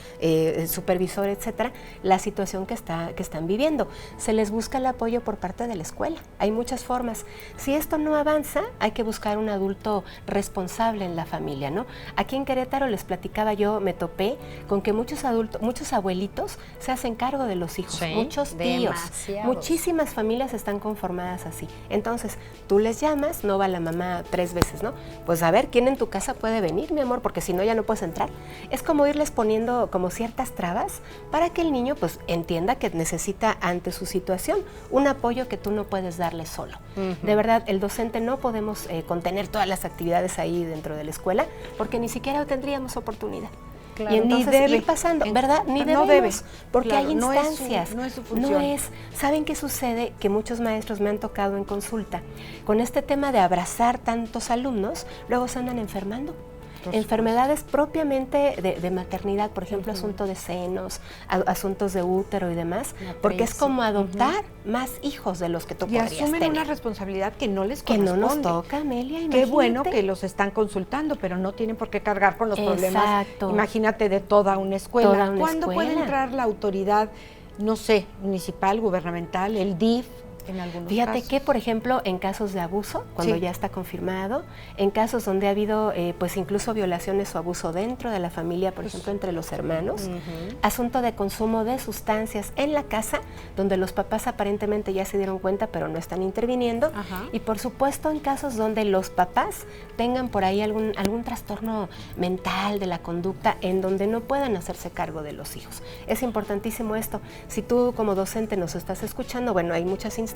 [SPEAKER 4] supervisor, etcétera, la situación que están viviendo. Se les busca el apoyo por parte de la escuela. Hay muchas formas. Si esto no avanza, hay que buscar un adulto responsable en la familia, ¿no? Aquí en Querétaro les platicaba yo, me topé con que muchos abuelitos se hacen cargo de los hijos,
[SPEAKER 3] Sí,
[SPEAKER 4] muchos tíos,
[SPEAKER 3] demasiados.
[SPEAKER 4] muchísimas familias están conformadas así. Entonces, tú les llamas, no va la mamá 3 veces, ¿no? Pues a ver, ¿quién en tu casa puede venir, mi amor? Porque si no, ya no puedes entrar. Es como irles poniendo como ciertas trabas para que el niño pues entienda que necesita ante su situación un apoyo que tú no puedes darle solo. De verdad, el docente no podemos contener todas las actividades ahí dentro de la escuela porque ni siquiera tendríamos oportunidad.
[SPEAKER 3] Claro.
[SPEAKER 4] Y entonces
[SPEAKER 1] Ni debe.
[SPEAKER 4] ir pasando, ¿verdad? Ni
[SPEAKER 1] No
[SPEAKER 4] debemos,
[SPEAKER 1] debe.
[SPEAKER 4] porque
[SPEAKER 1] Claro,
[SPEAKER 4] hay
[SPEAKER 1] no es su-
[SPEAKER 4] instancias.
[SPEAKER 1] no es su función.
[SPEAKER 4] No es. ¿Saben qué sucede? Que muchos maestros me han tocado en consulta. Con este tema de abrazar tantos alumnos, luego se andan enfermando. Enfermedades propiamente de maternidad, por ejemplo, asunto de senos, asuntos de útero y demás, porque es como adoptar más hijos de los que tú
[SPEAKER 1] Y
[SPEAKER 4] podrías
[SPEAKER 1] asumen
[SPEAKER 4] tener.
[SPEAKER 1] una responsabilidad que no les
[SPEAKER 4] Que
[SPEAKER 1] corresponde.
[SPEAKER 4] no nos toca, Amelia,
[SPEAKER 1] Qué
[SPEAKER 4] imagínate.
[SPEAKER 1] bueno que los están consultando, pero no tienen por qué cargar con los problemas.
[SPEAKER 4] Exacto.
[SPEAKER 1] Imagínate de toda una escuela.
[SPEAKER 4] Toda una
[SPEAKER 1] ¿Cuándo puede
[SPEAKER 4] escuela.
[SPEAKER 1] entrar la autoridad, no sé, municipal, gubernamental, el DIF, en algunos
[SPEAKER 4] Fíjate
[SPEAKER 1] casos?
[SPEAKER 4] que, por ejemplo, en casos de abuso, cuando
[SPEAKER 1] Sí.
[SPEAKER 4] ya está confirmado, en casos donde ha habido, pues incluso violaciones o abuso dentro de la familia, por ejemplo, entre los hermanos, asunto de consumo de sustancias en la casa, donde los papás aparentemente ya se dieron cuenta, pero no están interviniendo,
[SPEAKER 3] Ajá.
[SPEAKER 4] y por supuesto en casos donde los papás tengan por ahí algún trastorno mental de la conducta, en donde no puedan hacerse cargo de los hijos. Es importantísimo esto. Si tú como docente nos estás escuchando, bueno, hay muchas instancias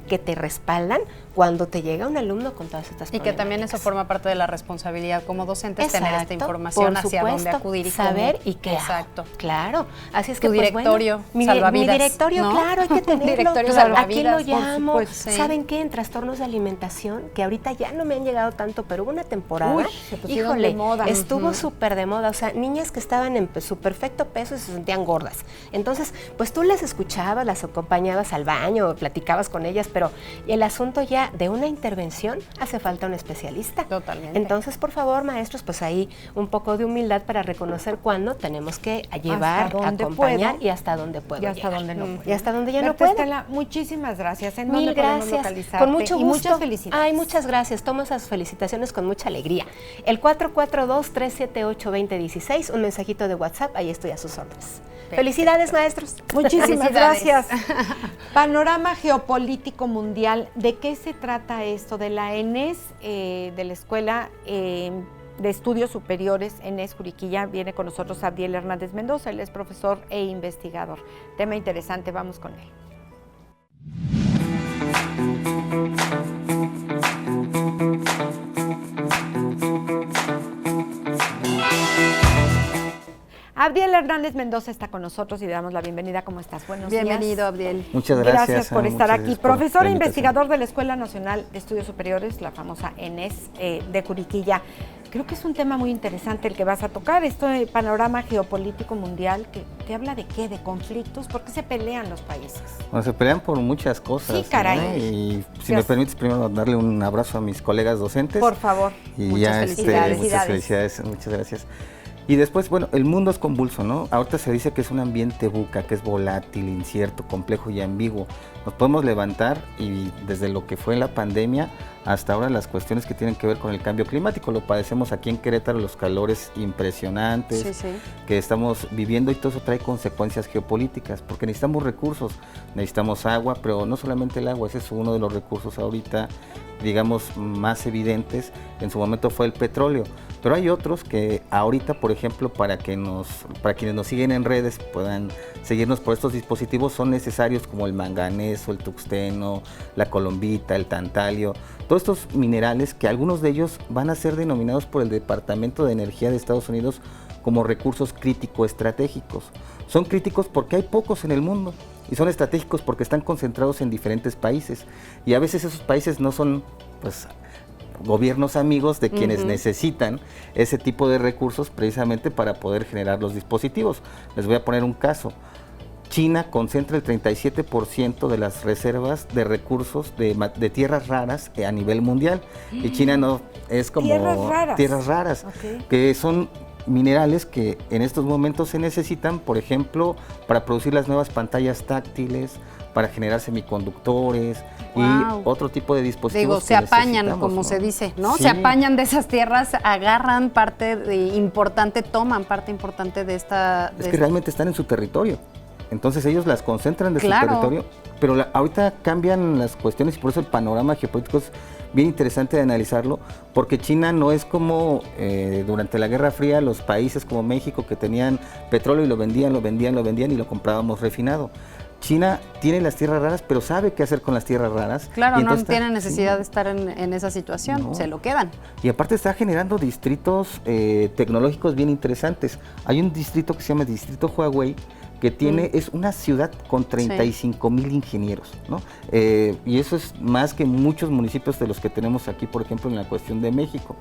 [SPEAKER 4] que te respaldan cuando te llega un alumno con todas estas
[SPEAKER 3] Y que también eso
[SPEAKER 4] problemáticas.
[SPEAKER 3] forma parte de la responsabilidad como docentes, tener esta
[SPEAKER 4] Exacto,
[SPEAKER 3] información
[SPEAKER 4] por
[SPEAKER 3] hacia dónde
[SPEAKER 4] supuesto,
[SPEAKER 3] acudir y
[SPEAKER 4] saber
[SPEAKER 3] cómo.
[SPEAKER 4] y qué hago.
[SPEAKER 3] Exacto.
[SPEAKER 4] Claro, así es
[SPEAKER 3] Tu
[SPEAKER 4] que pues,
[SPEAKER 3] directorio
[SPEAKER 4] bueno, mi
[SPEAKER 3] salvavidas,
[SPEAKER 4] directorio,
[SPEAKER 3] ¿no?
[SPEAKER 4] claro, hay que tenerlo.
[SPEAKER 3] Directorio
[SPEAKER 4] Claro. ¿A quién lo
[SPEAKER 3] salvavidas, por
[SPEAKER 4] llamo?
[SPEAKER 3] supuesto, sí.
[SPEAKER 4] ¿Saben qué? En trastornos de alimentación, que ahorita ya no me han llegado tanto, pero hubo una temporada,
[SPEAKER 1] Uy, se pusieron
[SPEAKER 4] híjole,
[SPEAKER 1] de moda.
[SPEAKER 4] estuvo súper de moda, o sea, niñas que estaban en su perfecto peso y se sentían gordas. Entonces, pues tú las escuchabas, las acompañabas al baño, platicabas con ellas, pero el asunto ya de una intervención hace falta un especialista.
[SPEAKER 3] Totalmente.
[SPEAKER 4] Entonces, por favor, maestros, pues ahí un poco de humildad para reconocer cuándo tenemos que llevar,
[SPEAKER 1] Hasta dónde
[SPEAKER 4] acompañar
[SPEAKER 1] puedo
[SPEAKER 4] y hasta dónde puedo
[SPEAKER 1] Y hasta
[SPEAKER 4] llegar.
[SPEAKER 1] dónde no puedo.
[SPEAKER 4] Y hasta dónde ya no
[SPEAKER 1] Berta
[SPEAKER 4] puedo.
[SPEAKER 1] Estela, muchísimas gracias. ¿En
[SPEAKER 4] Mil
[SPEAKER 1] dónde podemos
[SPEAKER 4] gracias,
[SPEAKER 1] localizarte?
[SPEAKER 4] con mucho gusto.
[SPEAKER 1] Y muchas felicidades.
[SPEAKER 4] Ay, muchas gracias. Tomo esas felicitaciones con mucha alegría. El 442-378-2016, un mensajito de WhatsApp, ahí estoy a sus órdenes. Felicidades, maestros.
[SPEAKER 1] Muchísimas
[SPEAKER 3] Felicidades.
[SPEAKER 1] gracias. Panorama geopolítico mundial. ¿De qué se trata esto? De la ENES, de la Escuela de Estudios Superiores ENES Juriquilla. Viene con nosotros Abdiel Hernández Mendoza, él es profesor e investigador. Tema interesante, vamos con él. Abdiel Hernández Mendoza está con nosotros y le damos la bienvenida. ¿Cómo estás? Buenos días.
[SPEAKER 3] Bienvenido, Abdiel.
[SPEAKER 5] Muchas gracias.
[SPEAKER 1] Gracias por estar aquí. Profesor e
[SPEAKER 5] invitación.
[SPEAKER 1] investigador de la Escuela Nacional de Estudios Superiores, la famosa ENES de Juriquilla. Creo que es un tema muy interesante el que vas a tocar, esto de panorama geopolítico mundial, que habla de qué, de conflictos, ¿por qué se pelean los países?
[SPEAKER 5] Bueno, se pelean por muchas cosas.
[SPEAKER 1] Sí, caray.
[SPEAKER 5] ¿no? Y si me permites primero darle un abrazo a mis colegas docentes.
[SPEAKER 1] Por favor.
[SPEAKER 5] Y
[SPEAKER 1] muchas felicidades.
[SPEAKER 5] muchas felicidades, muchas gracias. Y después, bueno, el mundo es convulso, ¿no? Ahorita se dice que es un ambiente VUCA, que es volátil, incierto, complejo y ambiguo. Nos podemos levantar y desde lo que fue la pandemia hasta ahora las cuestiones que tienen que ver con el cambio climático. Lo padecemos aquí en Querétaro, los calores impresionantes que estamos viviendo, y todo eso trae consecuencias geopolíticas, porque necesitamos recursos, necesitamos agua, pero no solamente el agua, ese es uno de los recursos ahorita, digamos, más evidentes. En su momento fue el petróleo, pero hay otros que ahorita, por ejemplo, para quienes nos siguen en redes puedan seguirnos por estos dispositivos, son necesarios, como el manganeso, el tuxteno, la colombita, el tantalio, todos estos minerales que algunos de ellos van a ser denominados por el Departamento de Energía de Estados Unidos como recursos crítico-estratégicos. Son críticos porque hay pocos en el mundo, y son estratégicos porque están concentrados en diferentes países, y a veces esos países no son, pues, gobiernos amigos de quienes necesitan ese tipo de recursos precisamente para poder generar los dispositivos. Les voy a poner un caso. China concentra el 37% de las reservas de recursos de tierras raras a nivel mundial. Y China no es como tierras raras, que son minerales que en estos momentos se necesitan, por ejemplo, para producir las nuevas pantallas táctiles, para generar semiconductores y otro tipo de dispositivos.
[SPEAKER 3] Digo, se apañan, como ¿no? se dice, ¿no? Sí. Se apañan de esas tierras, agarran parte importante, toman parte importante de esta...
[SPEAKER 5] Es que realmente están en su territorio. Entonces ellos las concentran de su territorio, pero ahorita cambian las cuestiones, y por eso el panorama geopolítico es bien interesante de analizarlo, porque China no es como durante la Guerra Fría los países como México, que tenían petróleo y lo vendían y lo comprábamos refinado. China tiene las tierras raras, pero sabe qué hacer con las tierras raras.
[SPEAKER 3] Claro, no tiene necesidad de estar en esa situación, se lo quedan.
[SPEAKER 5] Y aparte está generando distritos tecnológicos bien interesantes. Hay un distrito que se llama Distrito Huawei, que tiene, es una ciudad con 35,000 ingenieros, ¿no? Y eso es más que muchos municipios de los que tenemos aquí, por ejemplo, en la cuestión de México.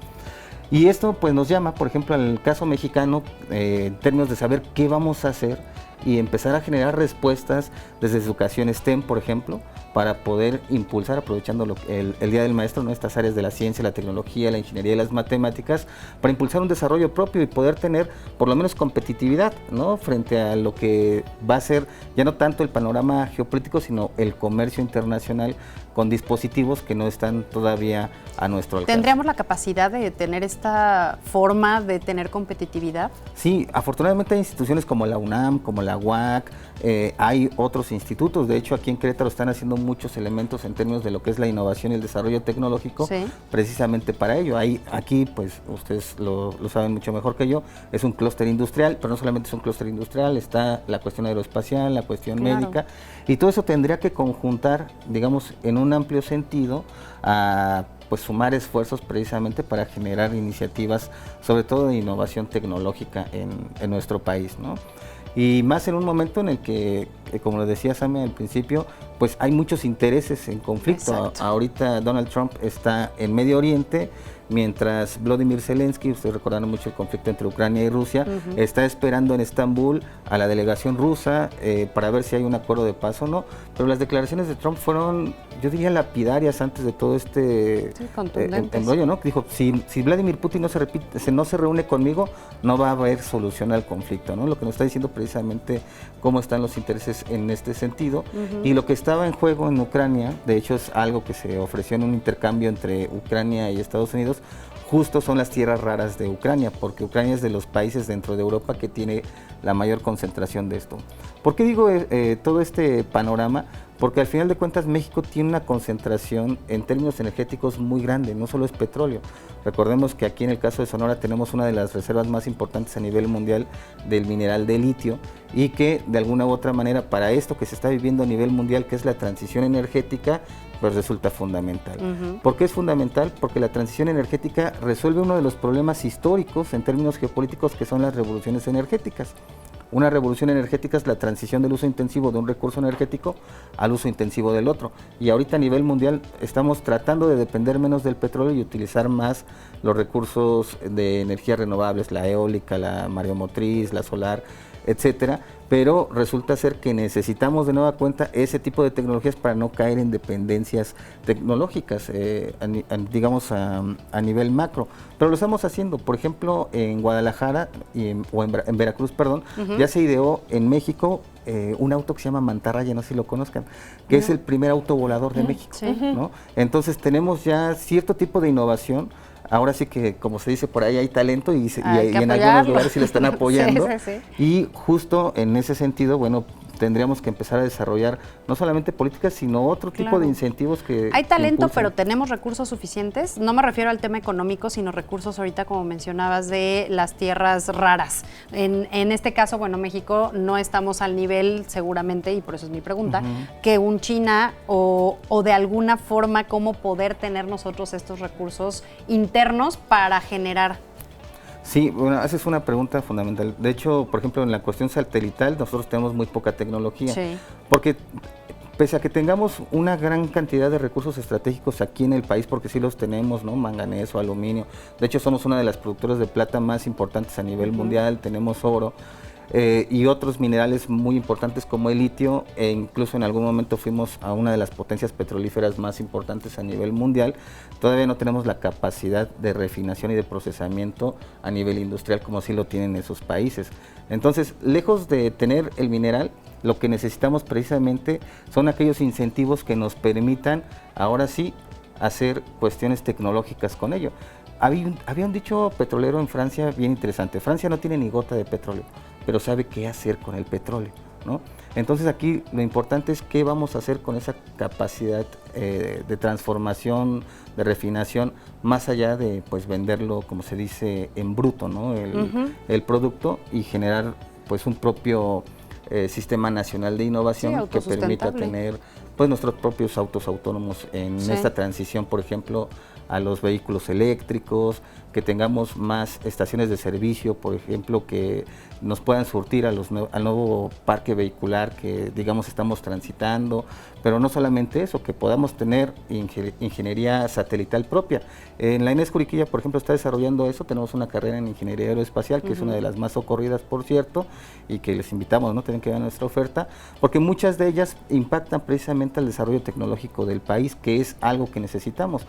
[SPEAKER 5] Y esto pues nos llama, por ejemplo, al caso mexicano, en términos de saber qué vamos a hacer y empezar a generar respuestas desde educación STEM, por ejemplo, para poder impulsar, aprovechando el Día del Maestro, ¿no? Estas áreas de la ciencia, la tecnología, la ingeniería y las matemáticas, para impulsar un desarrollo propio y poder tener por lo menos competitividad, ¿no? Frente a lo que va a ser ya no tanto el panorama geopolítico, sino el comercio internacional con dispositivos que no están todavía a nuestro alcance.
[SPEAKER 3] ¿Tendríamos la capacidad de tener esta forma de tener competitividad?
[SPEAKER 5] Sí, afortunadamente hay instituciones como la UNAM, como la UAC, hay otros institutos. De hecho, aquí en Querétaro están haciendo muchos elementos en términos de lo que es la innovación y el desarrollo tecnológico, precisamente para ello. Aquí, pues ustedes lo saben mucho mejor que yo, es un clúster industrial, pero no solamente es un clúster industrial, está la cuestión aeroespacial, la cuestión médica, y todo eso tendría que conjuntar, digamos, en un amplio sentido, a pues sumar esfuerzos precisamente para generar iniciativas, sobre todo de innovación tecnológica en nuestro país, ¿no? Y más en un momento en el que, como lo decía Sammy al principio, pues hay muchos intereses en conflicto. Ahorita Donald Trump está en Medio Oriente, mientras Volodymyr Zelensky, ustedes recordarán mucho el conflicto entre Ucrania y Rusia, está esperando en Estambul a la delegación rusa para ver si hay un acuerdo de paz o no. Pero las declaraciones de Trump fueron, yo diría, lapidarias antes de todo este embrollo, ¿no? Dijo, si Vladimir Putin no se reúne conmigo, no va a haber solución al conflicto, ¿no? Lo que nos está diciendo precisamente cómo están los intereses en este sentido. Y lo que estaba en juego en Ucrania, de hecho es algo que se ofreció en un intercambio entre Ucrania y Estados Unidos, justo son las tierras raras de Ucrania, porque Ucrania es de los países dentro de Europa que tiene la mayor concentración de esto. ¿Por qué digo todo este panorama? porque al final de cuentas México tiene una concentración en términos energéticos muy grande, no solo es petróleo. Recordemos que aquí en el caso de Sonora tenemos una de las reservas más importantes a nivel mundial del mineral de litio, y que de alguna u otra manera para esto que se está viviendo a nivel mundial, que es la transición energética, pues resulta fundamental. ¿Por qué es fundamental? Porque la transición energética resuelve uno de los problemas históricos en términos geopolíticos, que son las revoluciones energéticas. Una revolución energética es la transición del uso intensivo de un recurso energético al uso intensivo del otro. Y ahorita a nivel mundial estamos tratando de depender menos del petróleo y utilizar más los recursos de energías renovables, la eólica, la mareomotriz, la solar, etcétera, pero resulta ser que necesitamos de nueva cuenta ese tipo de tecnologías para no caer en dependencias tecnológicas, digamos a nivel macro, pero lo estamos haciendo. Por ejemplo, en Guadalajara o en Veracruz, perdón, ya se ideó en México un auto que se llama Mantarraya, no sé si lo conozcan, que es el primer auto volador de México, ¿no? Entonces tenemos ya cierto tipo de innovación. Ahora sí que, como se dice por ahí, hay talento y en algunos lugares sí lo están apoyando. Y justo en ese sentido, bueno, tendríamos que empezar a desarrollar no solamente políticas, sino otro tipo de incentivos que
[SPEAKER 3] hay talento,
[SPEAKER 5] impulsen.
[SPEAKER 3] pero ¿tenemos recursos suficientes? No me refiero al tema económico, sino recursos ahorita, como mencionabas, de las tierras raras. En este caso, bueno, México no estamos al nivel, seguramente, y por eso es mi pregunta, que un China o de alguna forma, cómo poder tener nosotros estos recursos internos para generar.
[SPEAKER 5] Sí, bueno, esa es una pregunta fundamental. De hecho, por ejemplo, en la cuestión satelital nosotros tenemos muy poca tecnología, porque pese a que tengamos una gran cantidad de recursos estratégicos aquí en el país, porque sí los tenemos, ¿no? Manganeso, aluminio, de hecho somos una de las productoras de plata más importantes a nivel mundial, tenemos oro, y otros minerales muy importantes como el litio, e incluso en algún momento fuimos a una de las potencias petrolíferas más importantes a nivel mundial. Todavía no tenemos la capacidad de refinación y de procesamiento a nivel industrial como sí lo tienen esos países. Entonces, lejos de tener el mineral, lo que necesitamos precisamente son aquellos incentivos que nos permitan, ahora sí, hacer cuestiones tecnológicas con ello. Había un dicho petrolero en Francia bien interesante. Francia no tiene ni gota de petróleo, pero sabe qué hacer con el petróleo, ¿no? Entonces aquí lo importante es qué vamos a hacer con esa capacidad de transformación, de refinación, más allá de pues venderlo, como se dice, en bruto, ¿no? El producto, y generar pues un propio sistema nacional de innovación que permita tener pues nuestros propios autos autónomos en esta transición, por ejemplo, a los vehículos eléctricos, que tengamos más estaciones de servicio, por ejemplo, que nos puedan surtir al nuevo parque vehicular que, digamos, estamos transitando, pero no solamente eso, que podamos tener ingeniería satelital propia. En la Inés Juriquilla, por ejemplo, está desarrollando eso. Tenemos una carrera en ingeniería aeroespacial, que es una de las más socorridas, por cierto, y que les invitamos, ¿no? Tienen que ver nuestra oferta, porque muchas de ellas impactan precisamente al desarrollo tecnológico del país, que es algo que necesitamos,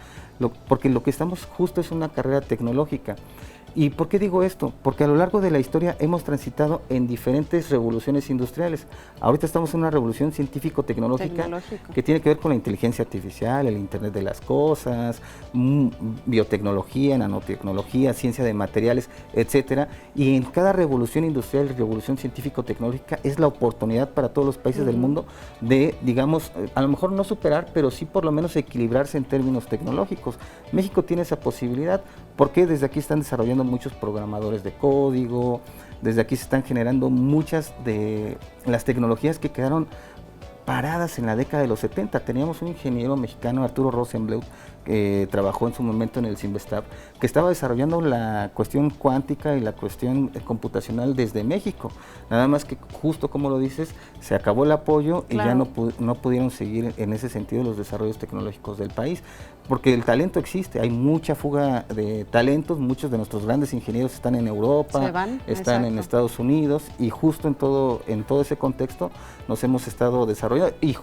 [SPEAKER 5] porque lo que estamos justo es una carrera tecnológica. ¿Y por qué digo esto? Porque a lo largo de la historia hemos transitado en diferentes revoluciones industriales. Ahorita estamos en una revolución científico-tecnológica que tiene que ver con la inteligencia artificial, el Internet de las cosas, biotecnología, nanotecnología, ciencia de materiales, etcétera. Y en cada revolución industrial y revolución científico-tecnológica es la oportunidad para todos los países del mundo de, digamos, a lo mejor no superar, pero sí por lo menos equilibrarse en términos tecnológicos. México tiene esa posibilidad porque desde aquí están desarrollando muchos programadores de código, desde aquí se están generando muchas de las tecnologías que quedaron paradas en la década de los 70. Teníamos un ingeniero mexicano, Arturo Rosenblatt, que trabajó en su momento en el CIMBESTAB, que estaba desarrollando la cuestión cuántica y la cuestión computacional desde México. Nada más que justo como lo dices, se acabó el apoyo y ya no pudieron seguir en ese sentido los desarrollos tecnológicos del país, porque el talento existe, hay mucha fuga de talentos, muchos de nuestros grandes ingenieros están en Europa, están en Estados Unidos, y justo en todo ese contexto nos hemos estado desarrollando y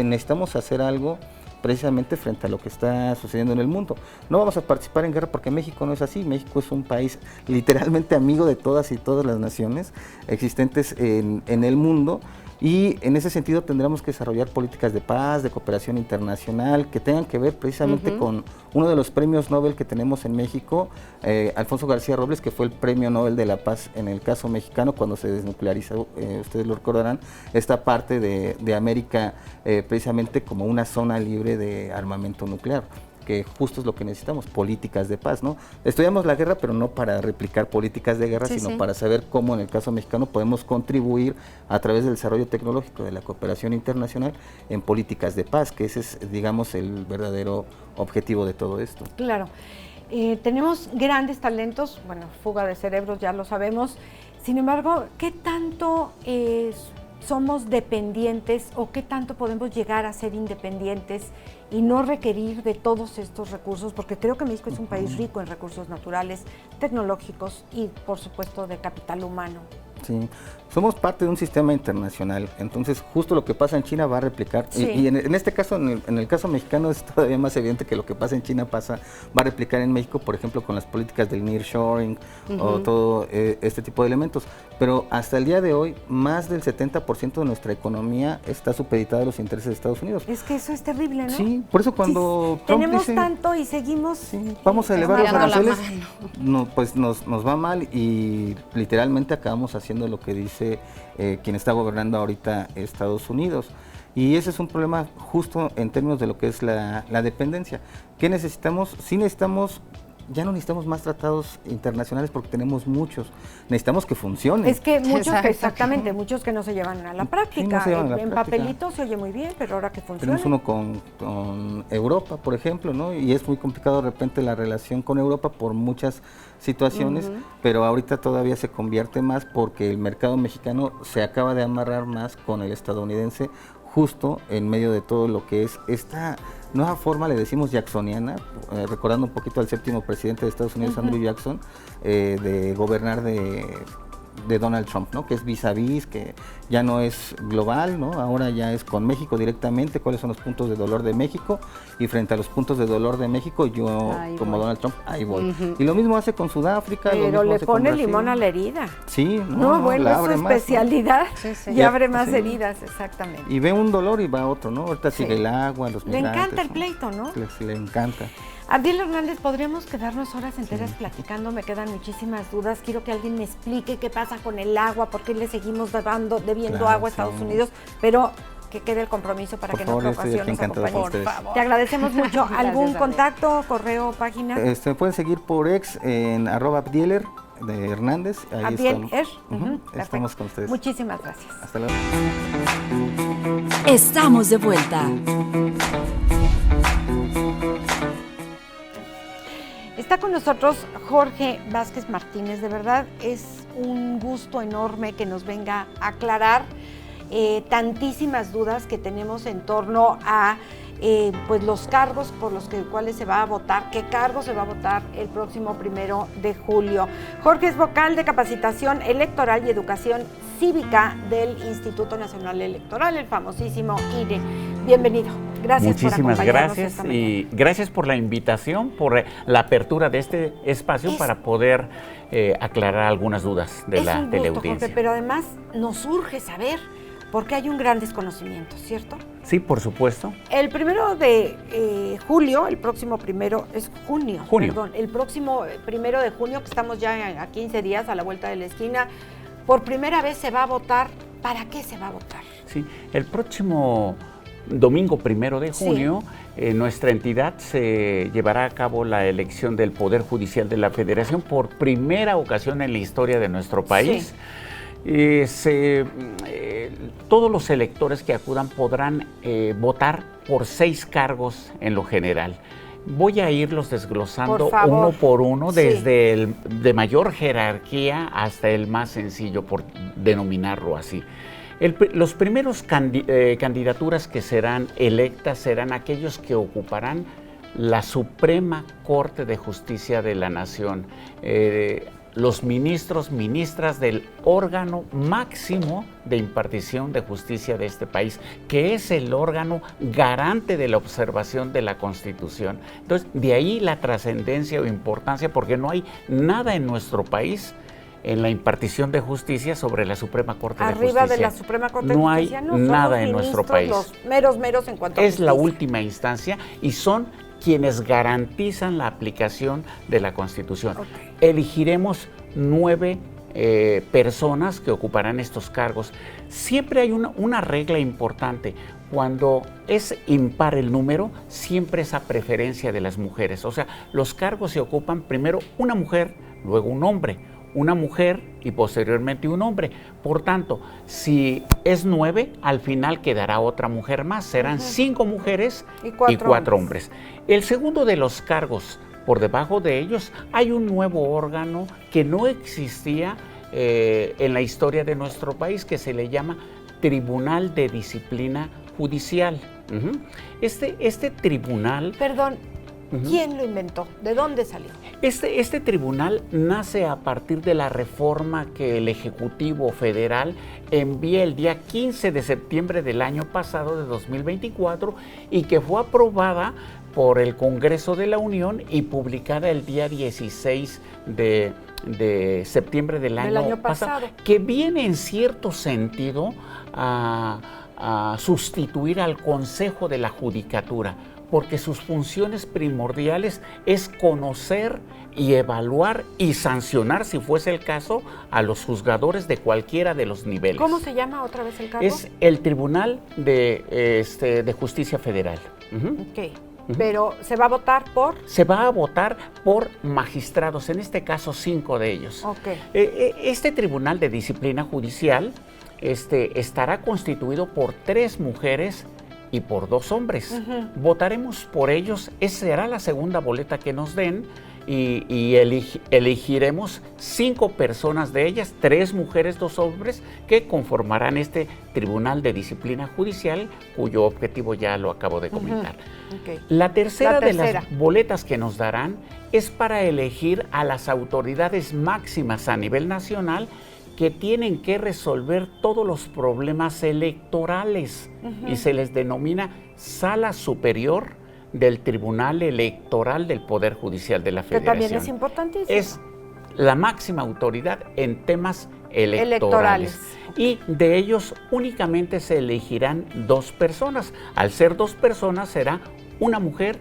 [SPEAKER 5] necesitamos hacer algo precisamente frente a lo que está sucediendo en el mundo. No vamos a participar en guerra porque México no es así. México es un país literalmente amigo de todas y todas las naciones existentes en el mundo, Y en ese sentido tendremos que desarrollar políticas de paz, de cooperación internacional, que tengan que ver precisamente con uno de los premios Nobel que tenemos en México, Alfonso García Robles, que fue el Premio Nobel de la Paz en el caso mexicano, cuando se desnuclearizó, ustedes lo recordarán, esta parte de América precisamente como una zona libre de armamento nuclear, que justo es lo que necesitamos, políticas de paz, ¿no? Estudiamos la guerra, pero no para replicar políticas de guerra, sino para saber cómo en el caso mexicano podemos contribuir a través del desarrollo tecnológico, de la cooperación internacional en políticas de paz, que ese es, digamos, el verdadero objetivo de todo esto.
[SPEAKER 1] Claro. Tenemos grandes talentos, bueno, fuga de cerebros ya lo sabemos, sin embargo, ¿qué tanto somos dependientes o qué tanto podemos llegar a ser independientes y no requerir de todos estos recursos? Porque creo que México es un país rico en recursos naturales, tecnológicos y, por supuesto, de capital humano.
[SPEAKER 5] Sí, somos parte de un sistema internacional, entonces justo lo que pasa en China va a replicar, y en este caso, en el caso mexicano es todavía más evidente que lo que pasa en China va a replicar en México, por ejemplo, con las políticas del nearshoring o todo este tipo de elementos, pero hasta el día de hoy, más del 70% de nuestra economía está supeditada a los intereses de Estados Unidos.
[SPEAKER 1] Es que eso es terrible, ¿no?
[SPEAKER 5] Sí, por eso cuando Trump
[SPEAKER 1] tenemos
[SPEAKER 5] dice,
[SPEAKER 1] tanto y seguimos...
[SPEAKER 5] Sí, vamos a elevar los aranceles, no, pues nos va mal y literalmente acabamos haciendo lo que dice quien está gobernando ahorita Estados Unidos. Y ese es un problema justo en términos de lo que es la dependencia. ¿Qué necesitamos? Sí necesitamos, ya no necesitamos más tratados internacionales porque tenemos muchos. Necesitamos que funcionen.
[SPEAKER 1] Es que muchos, exactamente, muchos que no se llevan a la práctica. Sí, no en papelito se oye muy bien, pero ahora que funciona.
[SPEAKER 5] Tenemos uno con Europa, por ejemplo, ¿no? Y es muy complicado de repente la relación con Europa por muchas situaciones, pero ahorita todavía se convierte más porque el mercado mexicano se acaba de amarrar más con el estadounidense, justo en medio de todo lo que es esta nueva forma, le decimos jacksoniana, recordando un poquito al séptimo presidente de Estados Unidos, Andrew Jackson, de gobernar de Donald Trump, ¿no? Que es vis a vis, que ya no es global, ¿no? Ahora ya es con México directamente, cuáles son los puntos de dolor de México, y frente a los puntos de dolor de México, yo como Donald Trump, ahí voy. Y lo mismo hace con Sudáfrica.
[SPEAKER 1] Pero le pone limón a la herida.
[SPEAKER 5] Sí,
[SPEAKER 1] no vuelve su especialidad,
[SPEAKER 5] ¿no?
[SPEAKER 1] y abre más heridas, exactamente.
[SPEAKER 5] Y ve un dolor y va a otro, ¿no? Ahorita sigue el agua, los migrantes.
[SPEAKER 1] Le encanta el pleito, ¿no?
[SPEAKER 5] Le encanta.
[SPEAKER 1] Adiel Hernández, podríamos quedarnos horas enteras platicando, me quedan muchísimas dudas. Quiero que alguien me explique qué pasa con el agua, por qué le seguimos debiendo agua a Estados Unidos, pero que quede el compromiso para que en otra ocasión nos acompañe. Por favor. Te agradecemos mucho. ¿Algún contacto, correo, página?
[SPEAKER 5] Me pueden seguir por ex en @Abdieler de Hernández. Ahí estamos con ustedes.
[SPEAKER 1] Muchísimas gracias.
[SPEAKER 5] Hasta luego.
[SPEAKER 6] Estamos de vuelta.
[SPEAKER 1] Está con nosotros Jorge Vázquez Martínez. De verdad es un gusto enorme que nos venga a aclarar tantísimas dudas que tenemos en torno a pues los cargos por los cuales se va a votar, qué cargo se va a votar el próximo 1 de julio. Jorge es vocal de capacitación electoral y educación cívica del Instituto Nacional Electoral, el famosísimo INE. Bienvenido. Gracias por acompañarnos.
[SPEAKER 7] Muchísimas gracias y gracias por la invitación, por la apertura de este espacio para poder aclarar algunas dudas de la teleaudiencia.
[SPEAKER 1] Jorge, pero además nos urge saber por qué hay un gran desconocimiento, ¿cierto?
[SPEAKER 7] Sí, por supuesto.
[SPEAKER 1] El 1 de julio, el próximo primero, es junio. Perdón, el próximo 1 de junio, que estamos ya a 15 días a la vuelta de la esquina, por primera vez se va a votar. ¿Para qué se va a votar?
[SPEAKER 7] Sí, el próximo domingo 1 de junio, nuestra entidad se llevará a cabo la elección del Poder Judicial de la Federación por primera ocasión en la historia de nuestro país. Sí. Todos los electores que acudan podrán votar por 6 cargos en lo general. Voy a irlos desglosando uno por uno, desde el de mayor jerarquía hasta el más sencillo, por denominarlo así. Los primeros candidaturas que serán electas serán aquellos que ocuparán la Suprema Corte de Justicia de la Nación. Los ministros, ministras del órgano máximo de impartición de justicia de este país, que es el órgano garante de la observación de la Constitución. Entonces, de ahí la trascendencia o importancia, porque no hay nada en nuestro país en la impartición de justicia sobre la Suprema Corte de Justicia.
[SPEAKER 1] Arriba de la Suprema Corte de
[SPEAKER 7] no hay
[SPEAKER 1] Justicia, no
[SPEAKER 7] nada
[SPEAKER 1] somos
[SPEAKER 7] en nuestro
[SPEAKER 1] ministros,
[SPEAKER 7] país.
[SPEAKER 1] los meros en cuanto a
[SPEAKER 7] Es la
[SPEAKER 1] justicia.
[SPEAKER 7] última instancia y son quienes garantizan la aplicación de la Constitución.
[SPEAKER 1] Okay.
[SPEAKER 7] Elegiremos 9 personas que ocuparán estos cargos. Siempre hay una regla importante. Cuando es impar el número, siempre es a preferencia de las mujeres. O sea, los cargos se ocupan primero una mujer, luego un hombre, una mujer y posteriormente un hombre. Por tanto, si es 9, al final quedará otra mujer más. Serán 5 mujeres y 4 hombres. El segundo de los cargos, por debajo de ellos, hay un nuevo órgano que no existía en la historia de nuestro país, que se le llama Tribunal de Disciplina Judicial. Este tribunal...
[SPEAKER 1] Perdón, ¿quién lo inventó? ¿De dónde salió?
[SPEAKER 7] Este tribunal nace a partir de la reforma que el Ejecutivo Federal envía el día 15 de septiembre del año pasado, de 2024, y que fue aprobada por el Congreso de la Unión y publicada el día 16 de septiembre del año pasado, que viene en cierto sentido a sustituir al Consejo de la Judicatura, porque sus funciones primordiales es conocer y evaluar y sancionar, si fuese el caso, a los juzgadores de cualquiera de los niveles.
[SPEAKER 1] ¿Cómo se llama otra vez el cargo?
[SPEAKER 7] Es el Tribunal de Justicia Federal.
[SPEAKER 1] Ok. Pero ¿se va a votar por?
[SPEAKER 7] Se va a votar por magistrados, en este caso 5 de ellos.
[SPEAKER 1] Okay.
[SPEAKER 7] Este Tribunal de Disciplina Judicial estará constituido por 3 mujeres y por 2 hombres. Votaremos por ellos, esa será la segunda boleta que nos den y elegiremos 5 personas de ellas, 3 mujeres, 2 hombres, que conformarán este Tribunal de Disciplina Judicial, cuyo objetivo ya lo acabo de comentar.
[SPEAKER 1] Okay.
[SPEAKER 7] La tercera de las boletas que nos darán es para elegir a las autoridades máximas a nivel nacional que tienen que resolver todos los problemas electorales y se les denomina Sala Superior del Tribunal Electoral del Poder Judicial de la Federación.
[SPEAKER 1] Que también es importantísimo.
[SPEAKER 7] Es la máxima autoridad en temas electorales. Y de ellos únicamente se elegirán 2 personas. Al ser 2 personas será una mujer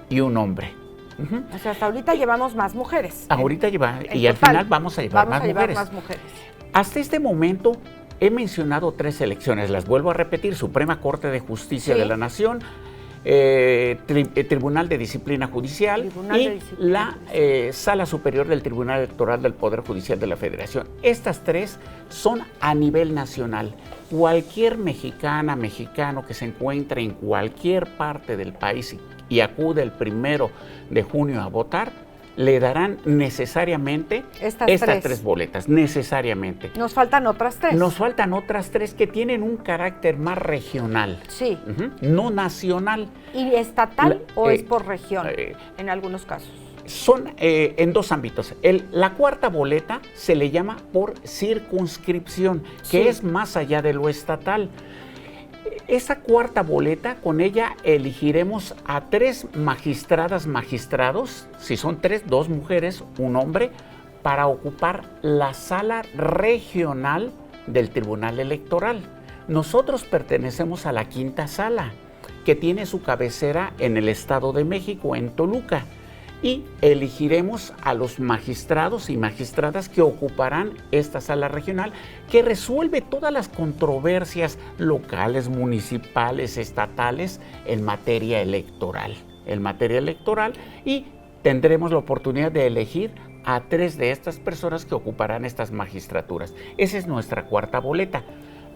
[SPEAKER 7] y un hombre.
[SPEAKER 1] O sea, hasta ahorita llevamos más mujeres.
[SPEAKER 7] Ahorita y al final vamos a llevar más mujeres. Hasta este momento he mencionado 3 elecciones, las vuelvo a repetir: Suprema Corte de Justicia de la Nación, Tribunal de Disciplina Judicial y la Sala Superior del Tribunal Electoral del Poder Judicial de la Federación. Estas 3 son a nivel nacional. Cualquier mexicano que se encuentre en cualquier parte del país y acude el 1 de junio a votar, le darán necesariamente estas 3 boletas, necesariamente.
[SPEAKER 1] Nos faltan otras 3.
[SPEAKER 7] Nos faltan otras 3 que tienen un carácter más regional.
[SPEAKER 1] Sí.
[SPEAKER 7] No nacional.
[SPEAKER 1] ¿Y estatal o es por región en algunos casos?
[SPEAKER 7] Son en 2 ámbitos. La 4ª boleta se le llama por circunscripción, que es más allá de lo estatal. Esa 4ª boleta, con ella elegiremos a 3 magistrados, si son 3, 2 mujeres, 1 hombre, para ocupar la sala regional del Tribunal Electoral. Nosotros pertenecemos a la 5ª sala, que tiene su cabecera en el Estado de México, en Toluca. Y elegiremos a los magistrados y magistradas que ocuparán esta sala regional, que resuelve todas las controversias locales, municipales, estatales en materia electoral. Y tendremos la oportunidad de elegir a 3 de estas personas que ocuparán estas magistraturas. Esa es nuestra 4ª boleta.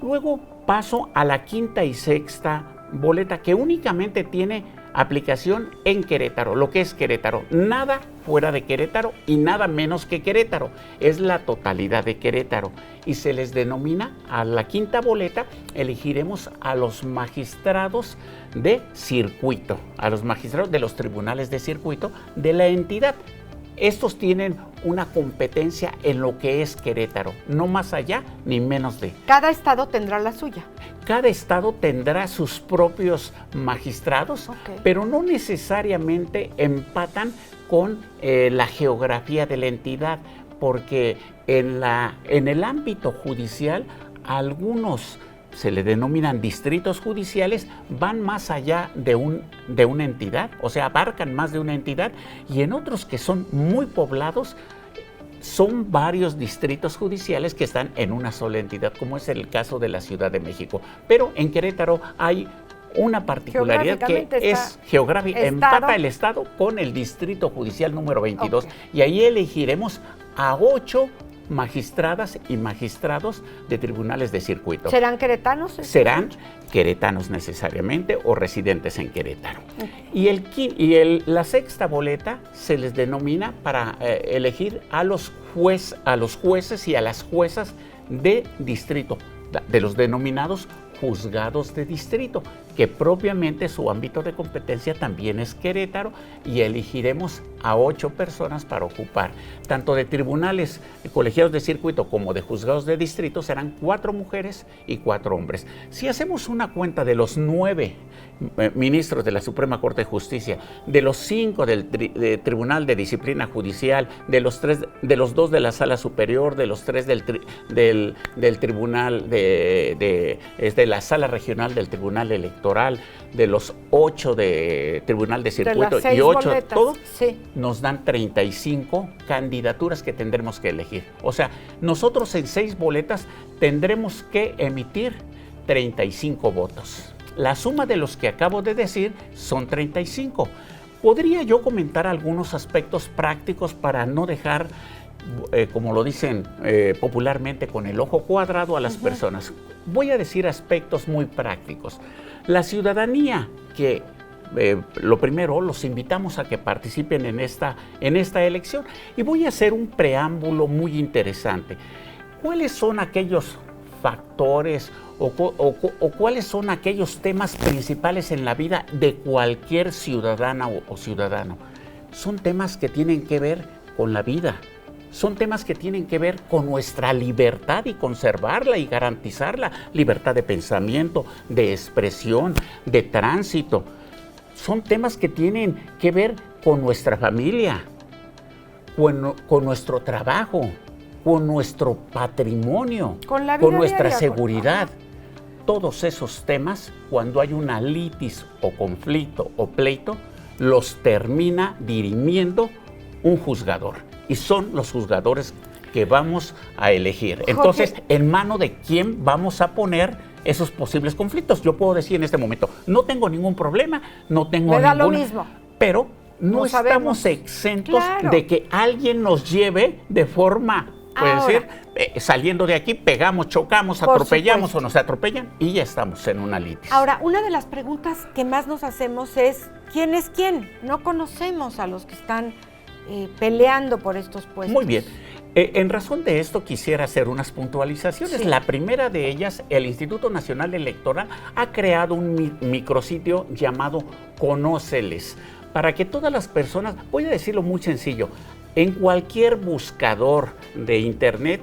[SPEAKER 7] Luego paso a la 5ª y 6ª boleta, que únicamente tiene aplicación en Querétaro. Lo que es Querétaro, nada fuera de Querétaro y nada menos que Querétaro, es la totalidad de Querétaro, y se les denomina, a la 5ª boleta elegiremos a los magistrados de circuito, a los magistrados de los tribunales de circuito de la entidad. Estos tienen una competencia en lo que es Querétaro, no más allá ni menos de.
[SPEAKER 1] Cada estado tendrá la suya.
[SPEAKER 7] Cada estado tendrá sus propios magistrados, pero no necesariamente empatan con la geografía de la entidad. porque en el ámbito judicial algunos se le denominan distritos judiciales, van más allá de una entidad, o sea, abarcan más de una entidad, y en otros que son muy poblados, son varios distritos judiciales que están en una sola entidad, como es el caso de la Ciudad de México. Pero en Querétaro hay una particularidad que es geográfica, empata el estado con el distrito judicial número 22, y ahí elegiremos a 8 magistradas y magistrados de tribunales de circuito.
[SPEAKER 1] ¿Serán queretanos?
[SPEAKER 7] Serán queretanos necesariamente o residentes en Querétaro. La sexta boleta se les denomina para elegir a los jueces y a las juezas de distrito, de los denominados juzgados de distrito, que propiamente su ámbito de competencia también es Querétaro, y elegiremos a 8 personas para ocupar, tanto de tribunales colegiados de circuito como de juzgados de distrito, serán 4 mujeres y 4 hombres. Si hacemos una cuenta de los 9 ministros de la Suprema Corte de Justicia, de los 5 del Tribunal de Disciplina Judicial, de los 2 de la Sala Superior, de los 3 del Tribunal de la Sala Regional del Tribunal Electoral, de los 8 de Tribunal de Circuito y 8 de todo, sí, nos dan 35 candidaturas que tendremos que elegir. O sea, nosotros en 6 boletas tendremos que emitir 35 votos. La suma de los que acabo de decir son 35. ¿Podría yo comentar algunos aspectos prácticos para no dejar, como lo dicen popularmente, con el ojo cuadrado a las personas? Voy a decir aspectos muy prácticos. La ciudadanía, que lo primero, los invitamos a que participen en esta elección, y voy a hacer un preámbulo muy interesante. ¿Cuáles son aquellos factores o cuáles son aquellos temas principales en la vida de cualquier ciudadana o ciudadano? Son temas que tienen que ver con la vida, son temas que tienen que ver con nuestra libertad y conservarla y garantizarla, libertad de pensamiento, de expresión, de tránsito. Son temas que tienen que ver con nuestra familia, con nuestro trabajo, con nuestro patrimonio, con nuestra diaria, seguridad. Todos esos temas, cuando hay una litis o conflicto o pleito, los termina dirimiendo un juzgador. Y son los juzgadores que vamos a elegir. Entonces, ¿en mano de quién vamos a poner esos posibles conflictos? Yo puedo decir en este momento, no tengo ningún problema, no tengo ningún... Me da lo mismo. Pero no estamos exentos de que alguien nos lleve de forma... Puede decir, saliendo de aquí, pegamos, chocamos, atropellamos o nos atropellan y ya estamos en una litis.
[SPEAKER 1] Ahora, una de las preguntas que más nos hacemos es, ¿quién es quién? No conocemos a los que están peleando por estos puestos.
[SPEAKER 7] Muy bien. En razón de esto quisiera hacer unas puntualizaciones. Sí. La primera de ellas, el Instituto Nacional Electoral ha creado un micrositio llamado Conóceles, para que todas las personas, voy a decirlo muy sencillo, en cualquier buscador de internet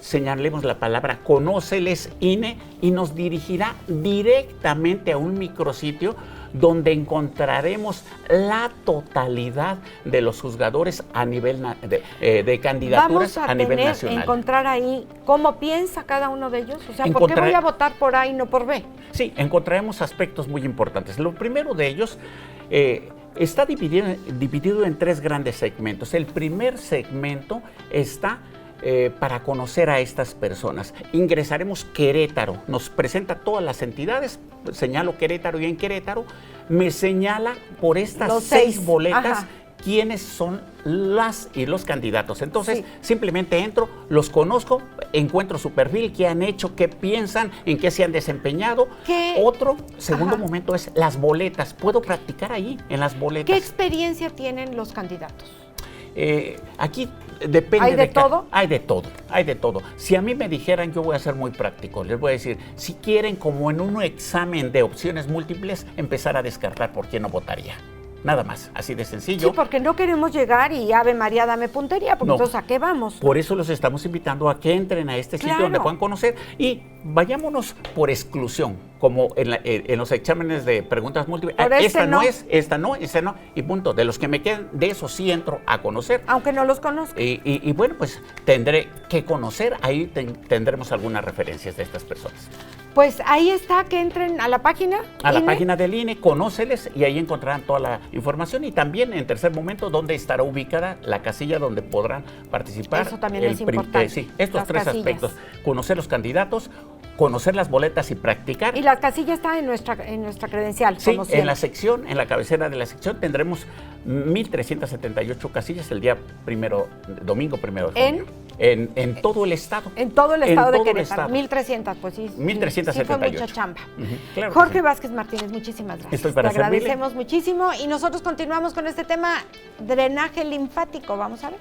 [SPEAKER 7] señalemos la palabra Conóceles INE y nos dirigirá directamente a un micrositio donde encontraremos la totalidad de los juzgadores a nivel de candidaturas a nivel nacional.
[SPEAKER 1] Vamos a encontrar ahí cómo piensa cada uno de ellos. O sea, ¿por qué voy a votar por A y no por B?
[SPEAKER 7] Sí, encontraremos aspectos muy importantes. Lo primero de ellos está dividido en 3 grandes segmentos. El primer segmento está para conocer a estas personas. Ingresaremos Querétaro, nos presenta todas las entidades, señalo Querétaro y en Querétaro me señala por estas 6 boletas. Ajá. Quiénes son las y los candidatos. Entonces, simplemente entro, los conozco, encuentro su perfil, qué han hecho, qué piensan, en qué se han desempeñado. Otro segundo momento es las boletas. Puedo practicar ahí, en las boletas.
[SPEAKER 1] ¿Qué experiencia tienen los candidatos?
[SPEAKER 7] Aquí depende.
[SPEAKER 1] ¿Hay de todo?
[SPEAKER 7] Hay de todo, hay de todo. Si a mí me dijeran, yo voy a ser muy práctico, les voy a decir, si quieren, como en un examen de opciones múltiples, empezar a descartar por quién no votaría. Nada más, así de sencillo.
[SPEAKER 1] Sí, porque no queremos llegar y Ave María, dame puntería, porque
[SPEAKER 7] No.
[SPEAKER 1] entonces ¿a qué vamos?
[SPEAKER 7] Por eso los estamos invitando a que entren a este sitio
[SPEAKER 1] Claro.
[SPEAKER 7] donde puedan conocer y vayámonos por exclusión, como en los exámenes de preguntas múltiples.
[SPEAKER 1] Por
[SPEAKER 7] Esta no
[SPEAKER 1] no.
[SPEAKER 7] es, esta no, esta no, y punto. De los que me queden, de eso sí entro a conocer.
[SPEAKER 1] Aunque no los conozca.
[SPEAKER 7] Y bueno, pues tendré que conocer, ahí tendremos algunas referencias de estas personas.
[SPEAKER 1] Pues ahí está, que entren a la página.
[SPEAKER 7] A la
[SPEAKER 1] INE.
[SPEAKER 7] página del INE, conóceles y ahí encontrarán toda la información y también en tercer momento dónde estará ubicada la casilla donde podrán participar.
[SPEAKER 1] Eso también es importante,
[SPEAKER 7] sí, estos
[SPEAKER 1] las
[SPEAKER 7] tres
[SPEAKER 1] casillas.
[SPEAKER 7] aspectos, conocer los candidatos, conocer las boletas y practicar.
[SPEAKER 1] Y la casilla está en nuestra credencial,
[SPEAKER 7] Sí,
[SPEAKER 1] como siempre.
[SPEAKER 7] en la sección, en la cabecera de la sección tendremos 1,378 casillas el día domingo 1 de junio. En todo el estado.
[SPEAKER 1] En todo el estado de
[SPEAKER 7] todo el
[SPEAKER 1] Querétaro.
[SPEAKER 7] estado.
[SPEAKER 1] 1,300, pues sí.
[SPEAKER 7] 1,378.
[SPEAKER 1] Sí fue mucha chamba.
[SPEAKER 7] Claro que
[SPEAKER 1] Jorge
[SPEAKER 7] sí.
[SPEAKER 1] Vázquez Martínez, muchísimas gracias.
[SPEAKER 7] Estoy para
[SPEAKER 1] Te
[SPEAKER 7] servirle.
[SPEAKER 1] agradecemos muchísimo y nosotros continuamos con este tema, drenaje linfático. Vamos a ver.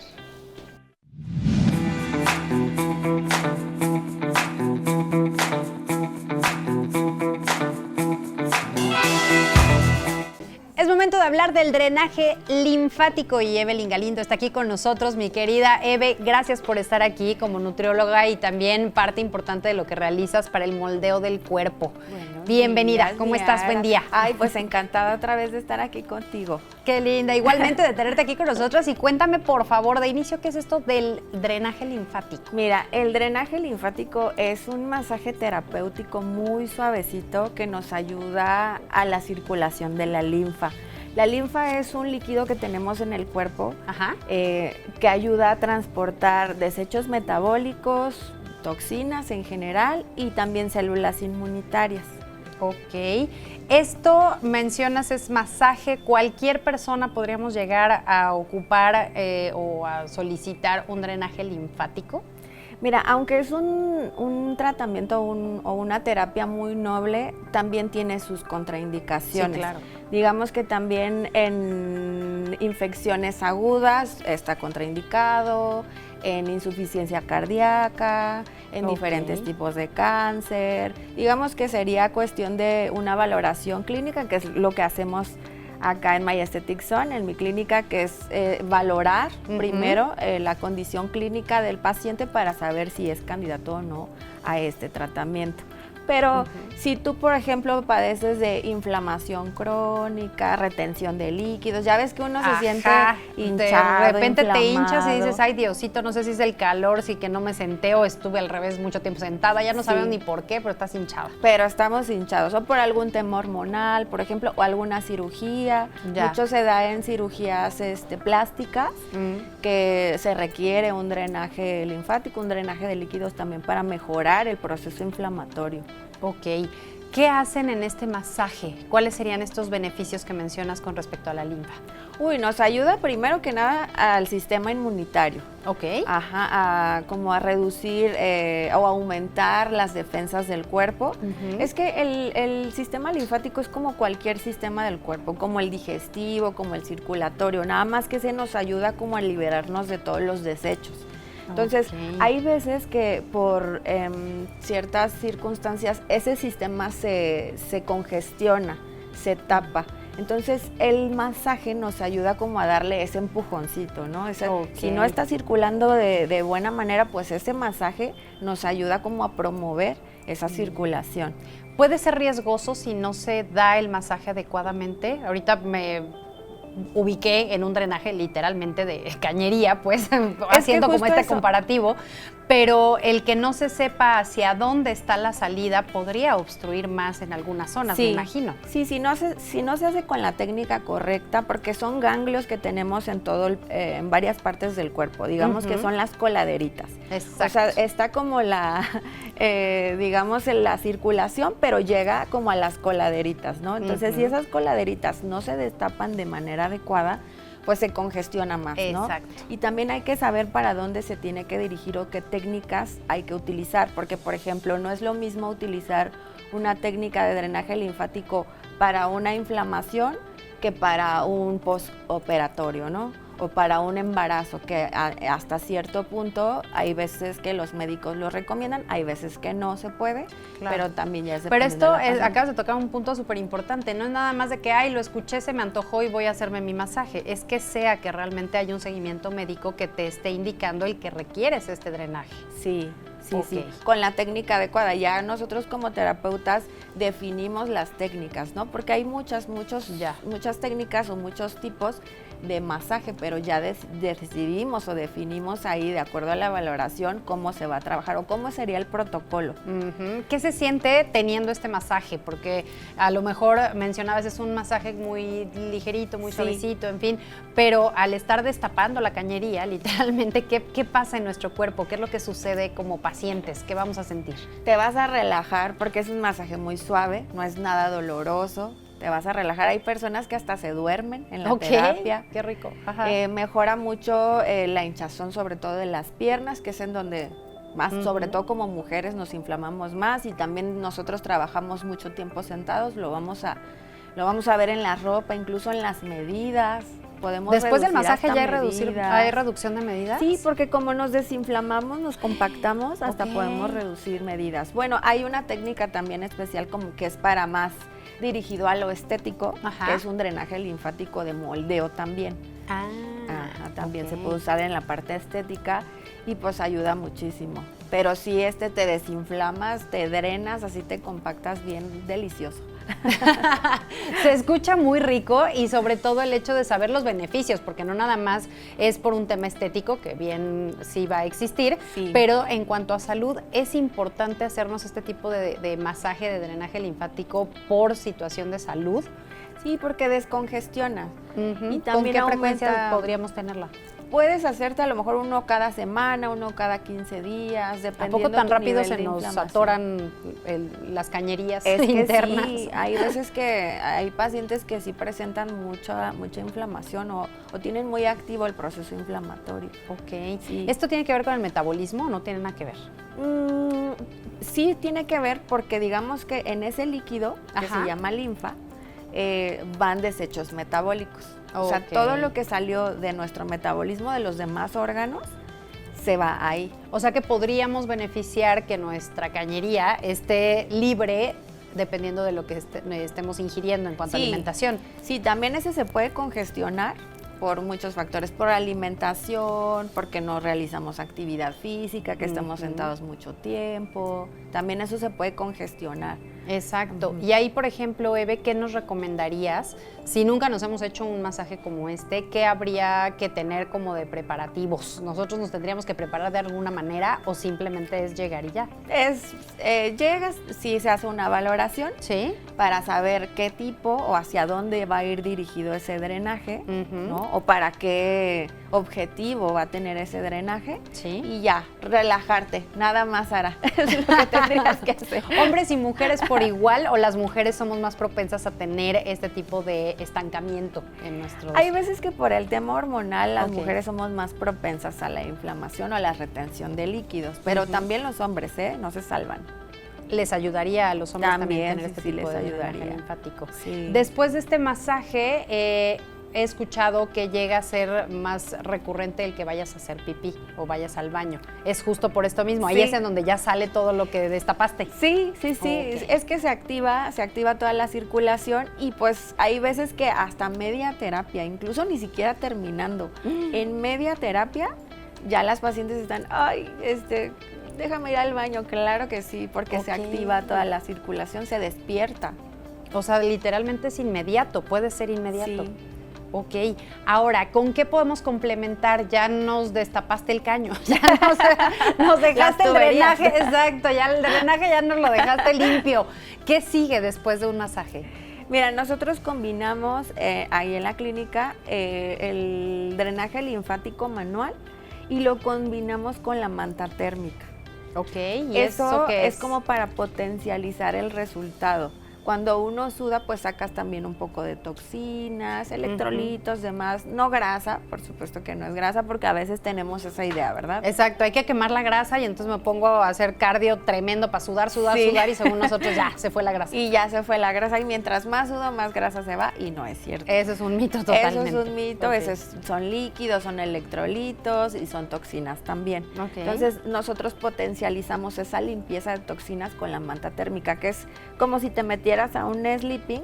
[SPEAKER 3] Es momento de hablar del drenaje linfático y Evelyn Galindo está aquí con nosotros. Mi querida Eve, gracias por estar aquí como nutrióloga y también parte importante de lo que realizas para el moldeo del cuerpo.
[SPEAKER 6] Bueno,
[SPEAKER 3] Bienvenida,
[SPEAKER 6] días,
[SPEAKER 3] ¿cómo estás? Buen día.
[SPEAKER 6] Ay, pues encantada otra vez de estar aquí contigo.
[SPEAKER 3] Qué linda, igualmente de tenerte aquí con nosotros y cuéntame por favor de inicio qué es esto del drenaje linfático.
[SPEAKER 6] Mira, el drenaje linfático es un masaje terapéutico muy suavecito que nos ayuda a la circulación de la linfa. La linfa es un líquido que tenemos en el cuerpo
[SPEAKER 3] Ajá.
[SPEAKER 6] que ayuda a transportar desechos metabólicos, toxinas en general y también células inmunitarias.
[SPEAKER 3] Ok. Esto mencionas es masaje. ¿Cualquier persona podríamos llegar a ocupar o a solicitar un drenaje linfático?
[SPEAKER 6] Mira, aunque es un tratamiento o una terapia muy noble, también tiene sus contraindicaciones.
[SPEAKER 3] Sí, claro.
[SPEAKER 6] Digamos que también en infecciones agudas está contraindicado, en insuficiencia cardíaca, en diferentes tipos de cáncer. Digamos que sería cuestión de una valoración clínica, que es lo que hacemos acá en My Aesthetic Zone, en mi clínica, que es valorar primero la condición clínica del paciente para saber si es candidato o no a este tratamiento. Pero si tú, por ejemplo, padeces de inflamación crónica, retención de líquidos, ya ves que uno se siente hinchado,
[SPEAKER 3] de repente te hinchas y
[SPEAKER 6] inflamado.
[SPEAKER 3] dices, ay Diosito, no sé si es el calor, si que no me senté o estuve al revés mucho tiempo sentada, ya no
[SPEAKER 6] Sí.
[SPEAKER 3] sabemos ni por qué, pero estás hinchada.
[SPEAKER 6] Pero estamos hinchados, o por algún tema hormonal, por ejemplo, o alguna cirugía.
[SPEAKER 3] Ya.
[SPEAKER 6] Mucho se da en cirugías plásticas, que se requiere un drenaje linfático, un drenaje de líquidos también para mejorar el proceso inflamatorio.
[SPEAKER 3] Ok. ¿Qué hacen en este masaje? ¿Cuáles serían estos beneficios que mencionas con respecto a la linfa?
[SPEAKER 6] Uy, nos ayuda primero que nada al sistema inmunitario.
[SPEAKER 3] Ok.
[SPEAKER 6] Ajá, como a reducir o aumentar las defensas del cuerpo. Es que el sistema linfático es como cualquier sistema del cuerpo, como el digestivo, como el circulatorio, nada más que se nos ayuda como a liberarnos de todos los desechos. Entonces,
[SPEAKER 3] Ok.
[SPEAKER 6] hay veces que por ciertas circunstancias ese sistema se congestiona, se tapa. Entonces, el masaje nos ayuda como a darle ese empujoncito, ¿no? Si no está circulando de buena manera, pues ese masaje nos ayuda como a promover esa circulación.
[SPEAKER 3] ¿Puede ser riesgoso si no se da el masaje adecuadamente? Ahorita me ubiqué en un drenaje literalmente de cañería, pues, haciendo como
[SPEAKER 6] justo
[SPEAKER 3] este
[SPEAKER 6] eso.
[SPEAKER 3] comparativo, pero el que no se sepa hacia dónde está la salida podría obstruir más en algunas zonas, me imagino.
[SPEAKER 6] Sí, si no se hace con la técnica correcta, porque son ganglios que tenemos en en varias partes del cuerpo, digamos que son las coladeritas.
[SPEAKER 3] Exacto.
[SPEAKER 6] O sea, está como digamos, en la circulación, pero llega como a las coladeritas, ¿no? Entonces, si esas coladeritas no se destapan de manera adecuada, pues se congestiona más, ¿no?
[SPEAKER 3] Exacto.
[SPEAKER 6] Y también hay que saber para dónde se tiene que dirigir o qué técnicas hay que utilizar, porque, por ejemplo, no es lo mismo utilizar una técnica de drenaje linfático para una inflamación que para un postoperatorio, ¿no? o para un embarazo, que hasta cierto punto hay veces que los médicos lo recomiendan, hay veces que no se puede,
[SPEAKER 3] Claro.
[SPEAKER 6] pero también ya es
[SPEAKER 3] Pero
[SPEAKER 6] dependiendo
[SPEAKER 3] esto
[SPEAKER 6] de la paciente.
[SPEAKER 3] acabas de tocar un punto súper importante, no es nada más de que, ay, lo escuché, se me antojó y voy a hacerme mi masaje, es que sea que realmente hay un seguimiento médico que te esté indicando el que requieres este drenaje.
[SPEAKER 6] Sí, sí,
[SPEAKER 3] Ok.
[SPEAKER 6] sí, con la técnica adecuada. Ya nosotros como terapeutas definimos las técnicas, ¿no? Porque hay muchas técnicas o muchos tipos de masaje, pero ya decidimos o definimos ahí, de acuerdo a la valoración, cómo se va a trabajar o cómo sería el protocolo.
[SPEAKER 3] Ujú. ¿Qué se siente teniendo este masaje? Porque a lo mejor mencionabas, es un masaje muy ligerito, muy
[SPEAKER 6] Sí.
[SPEAKER 3] suavecito, en fin, pero al estar destapando la cañería, literalmente, ¿qué pasa en nuestro cuerpo? ¿Qué es lo que sucede como pacientes? ¿Qué vamos a sentir?
[SPEAKER 6] Te vas a relajar porque es un masaje muy suave, no es nada doloroso. Te vas a relajar. Hay personas que hasta se duermen en la
[SPEAKER 3] Ok,
[SPEAKER 6] terapia.
[SPEAKER 3] qué rico. Ajá.
[SPEAKER 6] Mejora mucho la hinchazón, sobre todo de las piernas, que es en donde más, sobre todo como mujeres, nos inflamamos más, y también nosotros trabajamos mucho tiempo sentados. Lo vamos a ver en la ropa, incluso en las medidas. Podemos
[SPEAKER 3] Después del
[SPEAKER 6] reducir
[SPEAKER 3] masaje
[SPEAKER 6] hasta
[SPEAKER 3] ya
[SPEAKER 6] medidas.
[SPEAKER 3] hay reducción de medidas.
[SPEAKER 6] Sí, porque como nos desinflamamos, nos compactamos, hasta
[SPEAKER 3] Ok.
[SPEAKER 6] podemos reducir medidas. Bueno, hay una técnica también especial como que es para más dirigido a lo estético,
[SPEAKER 3] Ajá.
[SPEAKER 6] que es un drenaje linfático de moldeo también. Ajá, también se puede usar en la parte estética y pues ayuda muchísimo. Pero si te desinflamas, te drenas, así te compactas bien delicioso.
[SPEAKER 3] Se escucha muy rico, y sobre todo el hecho de saber los beneficios, porque no nada más es por un tema estético, que bien sí va a existir,
[SPEAKER 6] Sí.
[SPEAKER 3] pero en cuanto a salud es importante hacernos este tipo de masaje de drenaje linfático por situación de salud.
[SPEAKER 6] Sí, porque descongestiona.
[SPEAKER 3] Ujú.
[SPEAKER 6] Y
[SPEAKER 3] ¿Con
[SPEAKER 6] también
[SPEAKER 3] qué frecuencia
[SPEAKER 6] aumenta-
[SPEAKER 3] podríamos tenerla?
[SPEAKER 6] Puedes hacerte a lo mejor uno cada semana, uno cada 15 días,
[SPEAKER 3] ¿A
[SPEAKER 6] dependiendo
[SPEAKER 3] poco tan
[SPEAKER 6] tu
[SPEAKER 3] rápido
[SPEAKER 6] nivel
[SPEAKER 3] se
[SPEAKER 6] de
[SPEAKER 3] nos
[SPEAKER 6] inflamación.
[SPEAKER 3] atoran las cañerías
[SPEAKER 6] Es que
[SPEAKER 3] internas?
[SPEAKER 6] sí, hay veces que hay pacientes que sí presentan mucha inflamación o tienen muy activo el proceso inflamatorio.
[SPEAKER 3] Ok.
[SPEAKER 6] Sí.
[SPEAKER 3] ¿Esto tiene que ver con el metabolismo o no tiene nada que ver?
[SPEAKER 6] Sí tiene que ver porque digamos que en ese líquido, que
[SPEAKER 3] Ajá.
[SPEAKER 6] se llama linfa, van desechos metabólicos. O sea,
[SPEAKER 3] Ok.
[SPEAKER 6] todo lo que salió de nuestro metabolismo de los demás órganos se va ahí.
[SPEAKER 3] O sea que podríamos beneficiar que nuestra cañería esté libre dependiendo de lo que estemos ingiriendo en cuanto a
[SPEAKER 6] Sí.
[SPEAKER 3] alimentación.
[SPEAKER 6] Sí, también ese se puede congestionar por muchos factores, por alimentación, porque no realizamos actividad física, que estemos
[SPEAKER 3] Ujú.
[SPEAKER 6] sentados mucho tiempo. También eso se puede congestionar.
[SPEAKER 3] Exacto. Y ahí, por ejemplo, Eve, ¿qué nos recomendarías si nunca nos hemos hecho un masaje como este? ¿Qué habría que tener como de preparativos? ¿Nosotros nos tendríamos que preparar de alguna manera o simplemente es llegar y ya?
[SPEAKER 6] Llegas, sí se hace una valoración
[SPEAKER 3] ¿Sí?
[SPEAKER 6] para saber qué tipo o hacia dónde va a ir dirigido ese drenaje,
[SPEAKER 3] Ujú.
[SPEAKER 6] ¿no? O para qué objetivo va a tener ese drenaje.
[SPEAKER 3] Sí.
[SPEAKER 6] Y ya, relajarte, nada más hará. Es lo que tendrías que hacer.
[SPEAKER 3] ¿Hombres y mujeres por igual, o las mujeres somos más propensas a tener este tipo de estancamiento en nuestros...
[SPEAKER 6] Hay veces que por el tema hormonal las
[SPEAKER 3] Ok.
[SPEAKER 6] mujeres somos más propensas a la inflamación o a la retención de líquidos, pero
[SPEAKER 3] Ujú.
[SPEAKER 6] también los hombres, no se salvan.
[SPEAKER 3] Les ayudaría a los hombres también,
[SPEAKER 6] También,
[SPEAKER 3] tener
[SPEAKER 6] sí,
[SPEAKER 3] este
[SPEAKER 6] sí,
[SPEAKER 3] tipo
[SPEAKER 6] les
[SPEAKER 3] de drenaje
[SPEAKER 6] ayudaría.
[SPEAKER 3] linfático.
[SPEAKER 6] Sí.
[SPEAKER 3] Después de este masaje, he escuchado que llega a ser más recurrente el que vayas a hacer pipí o vayas al baño. Es justo por esto mismo. Ahí
[SPEAKER 6] Sí.
[SPEAKER 3] es en donde ya sale todo lo que destapaste.
[SPEAKER 6] Sí, sí,
[SPEAKER 3] Ok.
[SPEAKER 6] es que se activa toda la circulación y pues hay veces que hasta media terapia, incluso ni siquiera terminando, en media terapia ya las pacientes están, ay, déjame ir al baño, claro que sí, porque se
[SPEAKER 3] Ok.
[SPEAKER 6] activa toda la circulación, se despierta.
[SPEAKER 3] O sea, literalmente es inmediato, puede ser inmediato.
[SPEAKER 6] Sí.
[SPEAKER 3] Ok, ahora, ¿con qué podemos complementar? Ya nos destapaste el caño, ya nos dejaste el
[SPEAKER 6] tuberías.
[SPEAKER 3] drenaje, exacto, ya el drenaje ya nos lo dejaste limpio. ¿Qué sigue después de un masaje?
[SPEAKER 6] Mira, nosotros combinamos ahí en la clínica el drenaje linfático manual y lo combinamos con la manta térmica.
[SPEAKER 3] Ok, ¿y
[SPEAKER 6] Eso
[SPEAKER 3] qué
[SPEAKER 6] es como para potencializar el resultado. Cuando uno suda, pues sacas también un poco de toxinas, electrolitos, demás. No grasa, por supuesto que no es grasa, porque a veces tenemos esa idea, ¿verdad?
[SPEAKER 3] Exacto, hay que quemar la grasa y entonces me pongo a hacer cardio tremendo para sudar y según nosotros ya se fue la grasa.
[SPEAKER 6] Y ya se fue la grasa y mientras más sudo, más grasa se va y no es cierto.
[SPEAKER 3] Eso es un mito totalmente.
[SPEAKER 6] Eso es un mito,
[SPEAKER 3] Okay.
[SPEAKER 6] son líquidos, son electrolitos y son toxinas también.
[SPEAKER 3] Okay.
[SPEAKER 6] Entonces nosotros potencializamos esa limpieza de toxinas con la manta térmica, que es como si te metieras a un sleeping,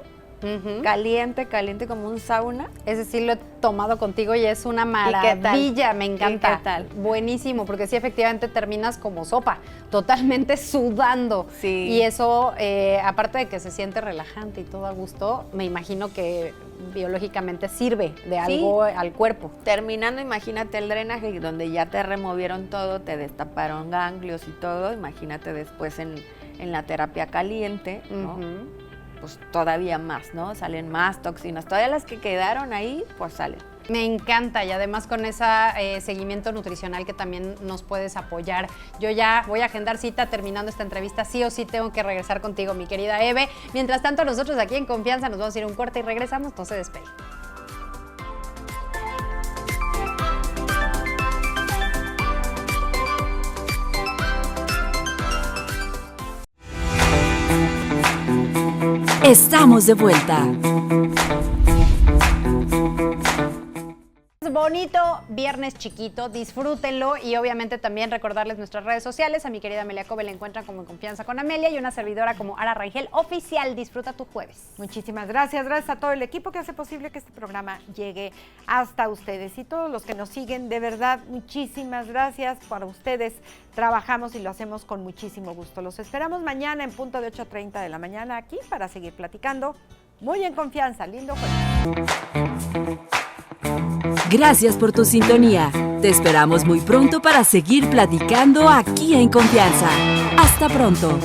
[SPEAKER 6] caliente como un sauna.
[SPEAKER 3] Ese sí lo he tomado contigo y es una
[SPEAKER 6] qué tal?
[SPEAKER 3] maravilla, me encanta.
[SPEAKER 6] ¿Y qué tal?
[SPEAKER 3] Buenísimo, porque sí, efectivamente terminas como sopa, totalmente sudando.
[SPEAKER 6] Sí.
[SPEAKER 3] Y eso, aparte de que se siente relajante y todo a gusto, me imagino que biológicamente sirve de algo al cuerpo.
[SPEAKER 6] Terminando, imagínate el drenaje donde ya te removieron todo, te destaparon ganglios y todo, imagínate después en la terapia caliente, ¿no? Pues todavía más, ¿no? Salen más toxinas. Todavía las que quedaron ahí, pues salen.
[SPEAKER 3] Me encanta y además con ese seguimiento nutricional que también nos puedes apoyar. Yo ya voy a agendar cita terminando esta entrevista. Sí o sí tengo que regresar contigo, mi querida Eve. Mientras tanto, nosotros aquí en Confianza nos vamos a ir a un corte y regresamos. No se despeguen.
[SPEAKER 8] Estamos de vuelta.
[SPEAKER 3] Bonito viernes chiquito, disfrútenlo y obviamente también recordarles nuestras redes sociales. A mi querida Amelia Cove la encuentran como En Confianza con Amelia y una servidora como Ara Rangel Oficial. Disfruta tu jueves.
[SPEAKER 1] Muchísimas gracias, gracias a todo el equipo que hace posible que este programa llegue hasta ustedes y todos los que nos siguen, de verdad, muchísimas gracias. Para ustedes trabajamos y lo hacemos con muchísimo gusto. Los esperamos mañana en punto de 8:30 de la mañana aquí para seguir platicando muy en confianza. Lindo jueves.
[SPEAKER 8] Gracias por tu sintonía. Te esperamos muy pronto para seguir platicando aquí en Confianza. Hasta pronto.